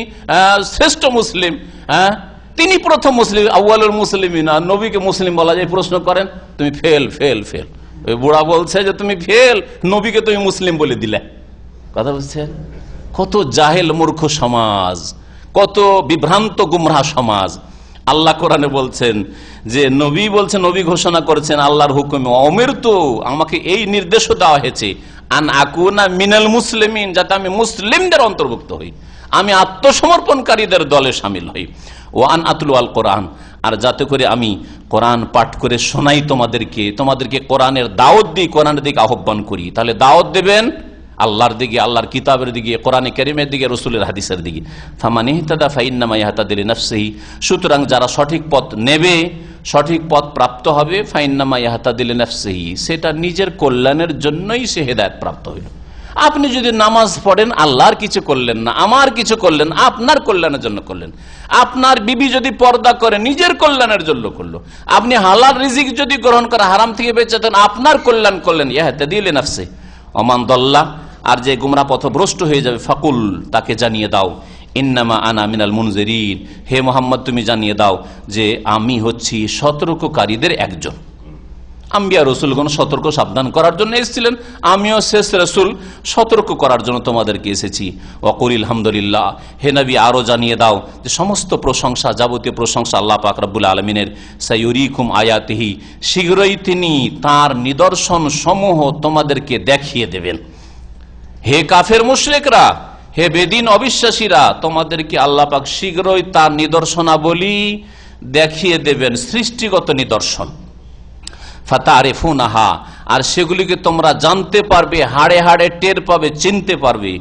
শ্রেষ্ঠ মুসলিম, তিনি প্রথম মুসলিম, আউয়ালুল মুসলিমিন, আর নবীকে মুসলিম বলা যায়? প্রশ্ন করেন, তুমি ফেল ফেল ফেল। ওই বুড়া বলছে যে তুমি ফেল, নবীকে তুমি মুসলিম বলে দিলে। কথা বুঝছেন? কত জাহেল মূর্খ সমাজ, কত বিভ্রান্ত গুমরাহ সমাজ। আল্লাহ কোরআনে বলছেন যে নবী বলছেন, নবী ঘোষণা করেছেন আল্লাহর হুকুমে, উমিরতু, আমাকে এই নির্দেশও দেওয়া হয়েছে, আন আকুনা মিনাল মুসলিমিন, যাতে আমি মুসলিমদের অন্তর্ভুক্ত হই, আমি আত্মসমর্পণকারীদের দলে শামিল হই। ওয়া আন আতলু আল কোরআন, আর যাতে করে আমি কোরআন পাঠ করে শোনাই তোমাদেরকে কোরআনের দাওয়াত দিই, কোরআনের দিকে আহ্বান করি। তাহলে দাওয়াত দেবেন আল্লাহর দিকে, আল্লাহর কিতাবের দিকে, কোরআনে কারীমের দিকে, রাসূলের হাদিসের দিকে। ফামান ইহতাদা ফাইন্নামা ইয়াহতাদি লিনাফসিহি, সুতরাং যারা সঠিক পথ নেবে, সঠিক পথ প্রাপ্ত হবে, ফাইন্নামা ইয়াহতাদি লিনাফসিহি, সেটা নিজের কল্যাণের জন্যই সে হেদায়েত প্রাপ্ত হইল। আপনি যদি নামাজ পড়েন, আল্লাহর কিছু করলেন না, আমার কিছু করলেন, আপনার কল্যাণের জন্য করলেন। আপনার বিবি যদি পর্দা করে, নিজের কল্যাণের জন্য করলো। আপনি হালাল রিজিক যদি গ্রহণ করে, হারাম থেকে বেঁচে থাকেন, আপনার কল্যাণ করলেন। ইয়াহতাদি লিনাফসিহি। ওমান দাল্লা, আর যে গুমরাহ পথভ্রষ্ট হয়ে যাবে, ফাকুল, তাকে জানিয়ে দাও, ইন্নামা আনা মিনাল মুনজিরিন, হে মুহাম্মদ তুমি জানিয়ে দাও যে আমি হচ্ছি সতর্ককারীদের একজন। আম্বিয়া রসুলগণ সতর্ক সাবধান করার জন্য এসেছিলেন, আমিও শেষ রসুল সতর্ক করার জন্য তোমাদেরকে এসেছি। ওয়াকুলিল হামদুলিল্লাহ, হে নবী আরো জানিয়ে দাও যে সমস্ত প্রশংসা, যাবতীয় প্রশংসা আল্লাহ পাক রব্বুল আলামিনের। সাইয়ুরিকুম আয়াতিহি, শীঘ্রই তিনি তার নিদর্শন সমূহ তোমাদেরকে দেখিয়ে দেবেন। হে কাফের মুশরিকরা, হে বেদিন অবিশ্বাসীরা, তোমাদেরকে আল্লাহ পাক শীঘ্রই তার নিদর্শনাবলী দেখিয়ে দেবেন, সৃষ্টিগত নিদর্শন। ফাতারিফুনাহা, আর সেগুলিকে তোমরা জানতে পারবে, হাড়ে হাড়ে টের পাবে, চিনতে পারবে।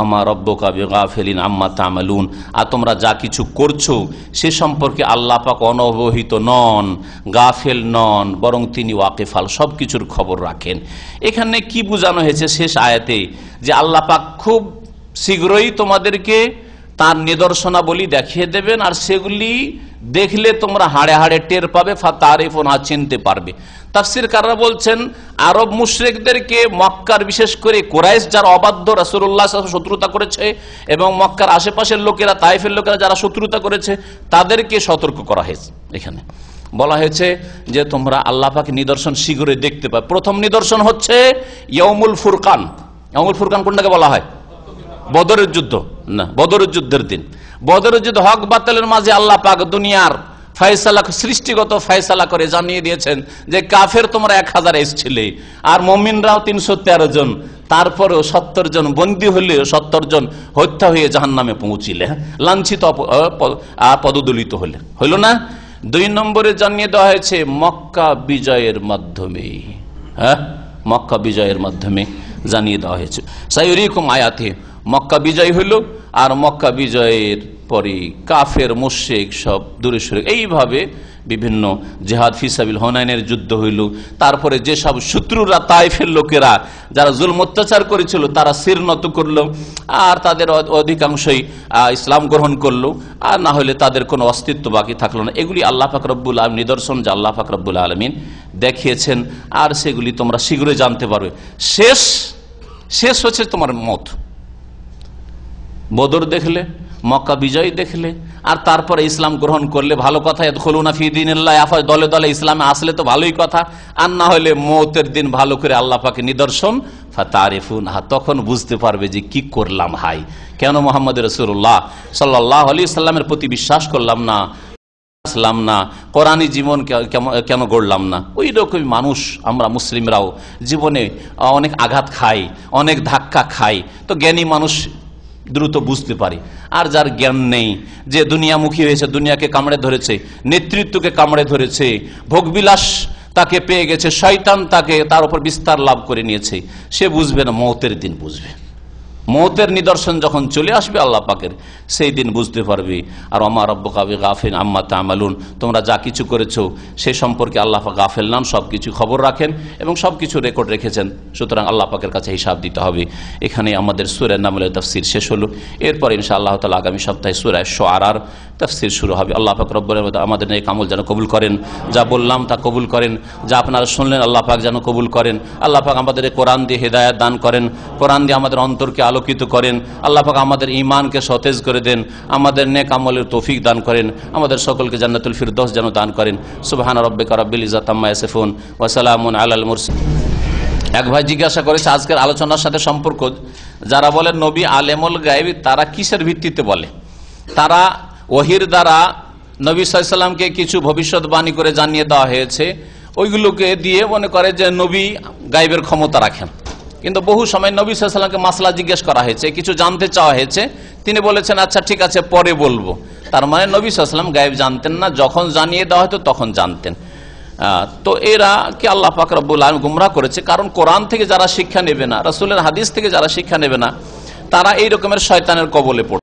আমা রব্বুকা বিগাফিলিন আম্মা তা'মালুন, আর তোমরা যা কিছু করছো সে সম্পর্কে আল্লাহ পাক অনবহিত নন, গাফেল নন, বরং তিনি ওয়াকিফাল, সবকিছুর খবর রাখেন। এখানে কি বোঝানো হয়েছে শেষ আয়াতে? যে আল্লাহ পাক খুব শীঘ্রই তোমাদেরকে তার নিদর্শনাবলী দেখিয়ে দেবেন, আর সেগুলি দেখলে তোমরা হাড়ে হাড়ে টের পাবে, ফাতারিফুনহা, চিনতে পারবে। তাফসীরকাররা বলছেন আরব মুশরিকদেরকে মক্কার, বিশেষ করে কুরাইশ যারা অবাধ্য রাসূলুল্লাহ সাল্লাল্লাহু আলাইহি ওয়াসাল্লাম শত্রুতা করেছে, এবং মক্কার আশেপাশের লোকেরা, তায়েফের লোকেরা যারা শত্রুতা করেছে, তাদেরকে সতর্ক করা হয়েছে। এখানে বলা হয়েছে যে তোমরা আল্লাহ পাকের নিদর্শন শীঘ্রই দেখতে পাবে। প্রথম নিদর্শন হচ্ছে ইয়াউমুল ফুরকান। ইয়াউমুল ফুরকান কোনটাকে বলা হয়? বদরের যুদ্ধ না, বদরের যুদ্ধের দিন। বদরের যুদ্ধ হক বাতিলের মাঝে আল্লাহ পাক দুনিয়ার ফয়সালা, সৃষ্টিগত ফয়সালা করে জানিয়ে দিয়েছেন যে কাফের তোমরা 1000 এসেছিলে, আর মুমিনরাও 313 জন। তারপরেও 70 জন বন্দী হলে, 70 জন হত্যা হয়ে জাহান্নামে পৌঁছিলে, লাঞ্ছিত পদদলিত হলে, হইল না? 2 নম্বরে জানিয়ে দেওয়া হয়েছে মক্কা বিজয়ের মাধ্যমে। হ্যাঁ, মক্কা বিজয়ের মাধ্যমে জানিয়ে দেওয়া হয়েছে সাইয়ুরিকুম আয়াতি। মক্কা বিজয় হইল, আর মক্কা বিজয়ের পরে কাফের মুশরিক সব দূরে সরে, এইভাবে বিভিন্ন জিহাদ ফিসাবিল হুনাইনের যুদ্ধ হইল। তারপরে যেসব শত্রুরা, তায়েফের লোকেরা যারা জুলম অত্যাচার করেছিল, তারা শির নত করলো, আর তাদের অধিকাংশই ইসলাম গ্রহণ করলো, আর না হলে তাদের কোনো অস্তিত্ব বাকি থাকলো না। এগুলি আল্লাহ পাক রব্বুল আলামিন নিদর্শন, যে আল্লাহ পাক রব্বুল আলামিন দেখিয়েছেন, আর সেগুলি তোমরা শীঘ্রই জানতে পারবে। শেষ হচ্ছে তোমার মত। বদর দেখলে, মক্কা বিজয় দেখলে, আর তারপরে ইসলাম গ্রহণ করলে ভালো কথা, ইয়াদখুলুনা ফি দীনিল্লাহি আফওয়াজা, দলে দলে ইসলামে আসলে তো ভালোই কথা, আর না হলে মওতের দিন ভালো করে আল্লাহ পাকের নিদর্শন ফাতারিফুনহা, তখন বুঝতে পারবে যে কি করলাম, হাই কেন মুহাম্মদ রাসূলুল্লাহ সাল্লাল্লাহু আলাইহি সাল্লামের প্রতি বিশ্বাস করলাম না, আসলাম না, কোরআনী জীবন কেন গড়লাম না। ওই রকমই মানুষ আমরা মুসলিমরাও জীবনে অনেক আঘাত খাই, অনেক ধাক্কা খাই। তো জ্ঞানী মানুষ দ্রুত বুঝতে পারে, আর যার জ্ঞান নেই, যে দুনিয়ামুখী হয়েছে, দুনিয়াকে কামড়ে ধরেছে, নেতৃত্বকে কামড়ে ধরেছে, ভোগবিলাস তাকে পেয়ে গেছে, শয়তান তার উপর বিস্তার লাভ করে নিয়েছে, সে বুঝবে না, মওতের দিন বুঝবে। মওতের নিদর্শন যখন চলে আসবে আল্লাহ পাকের, সেই দিন বুঝতে পারবে। আর ওমা রাব্বুকা বিগাফিলিন আম্মা তা'মালুন, তোমরা যা কিছু করেছো সে সম্পর্কে আল্লাহ পাক গাফেল নন, সবকিছু খবর রাখেন এবং সবকিছু রেকর্ড রেখেছেন। সুতরাং আল্লাহ পাকের কাছে হিসাব দিতে হবে। এখানে আমাদের সূরা নামলের তাফসীর শেষ হলো। এরপর ইনশাআল্লাহ তাআলা আগামী সপ্তাহে সূরা শুআরার তাফসীর শুরু হবে। আল্লাহ পাক রব্বুল আলামিন আমাদের নেক আমল যেন কবুল করেন, যা বললাম তা কবুল করেন, যা আপনারা শুনলেন আল্লাহ পাক যেন কবুল করেন। আল্লাহ পাক আমাদের কোরআন দিয়ে হেদায়েত দান করেন, কোরআন দিয়ে আমাদের অন্তরকে আলোকিত করেন। আল্লাহ পাক আমাদের ঈমানকে সতেজ করে দেন, আমাদের নেক আমলের তৌফিক দান করেন, আমাদের সকলকে জান্নাতুল ফিরদৌস যেন দান করেন। সুবহান রাব্বিকা রাব্বিল ইজ্জাতি আম্মা ইয়াসিফুন ওয়া সালামুন আলাল মুরসালিন। এক ভাই জিজ্ঞাসা করেছে আজকের আলোচনার সাথে সম্পর্ক, যারা বলেন নবী আলেমুল গায়ব, তারা কিসের ভিত্তিতে বলে? তারা ওহির দ্বারা নবী সাল্লাল্লাহু আলাইহি সাল্লামকে কিছু ভবিষ্যৎবাণী করে জানিয়ে দেওয়া হয়েছে, ওইগুলোকে দিয়ে মনে করে যে নবী গায়বের ক্ষমতা রাখেন। কিন্তু বহু সময় নবী সাল্লাল্লাহু আলাইহি সাল্লামকে মাসলা জিজ্ঞেস করা হয়েছে, কিছু জানতে চাওয়া হয়েছে, তিনি বলেছেন আচ্ছা ঠিক আছে পরে বলবো। তার মানে নবী সাল্লাল্লাহু আলাইহি সাল্লাম গায়েব জানতেন না, যখন জানিয়ে দেওয়া হতো তখন জানতেন। তো এরা কি আল্লাহ পাক রব্বুল আলামিন গুমরাহ করেছে, কারণ কোরআন থেকে যারা শিক্ষা নেবে না, রাসূলের হাদিস থেকে যারা শিক্ষা নেবে না, তারা এই রকমের শয়তানের কবলে পড়ছে।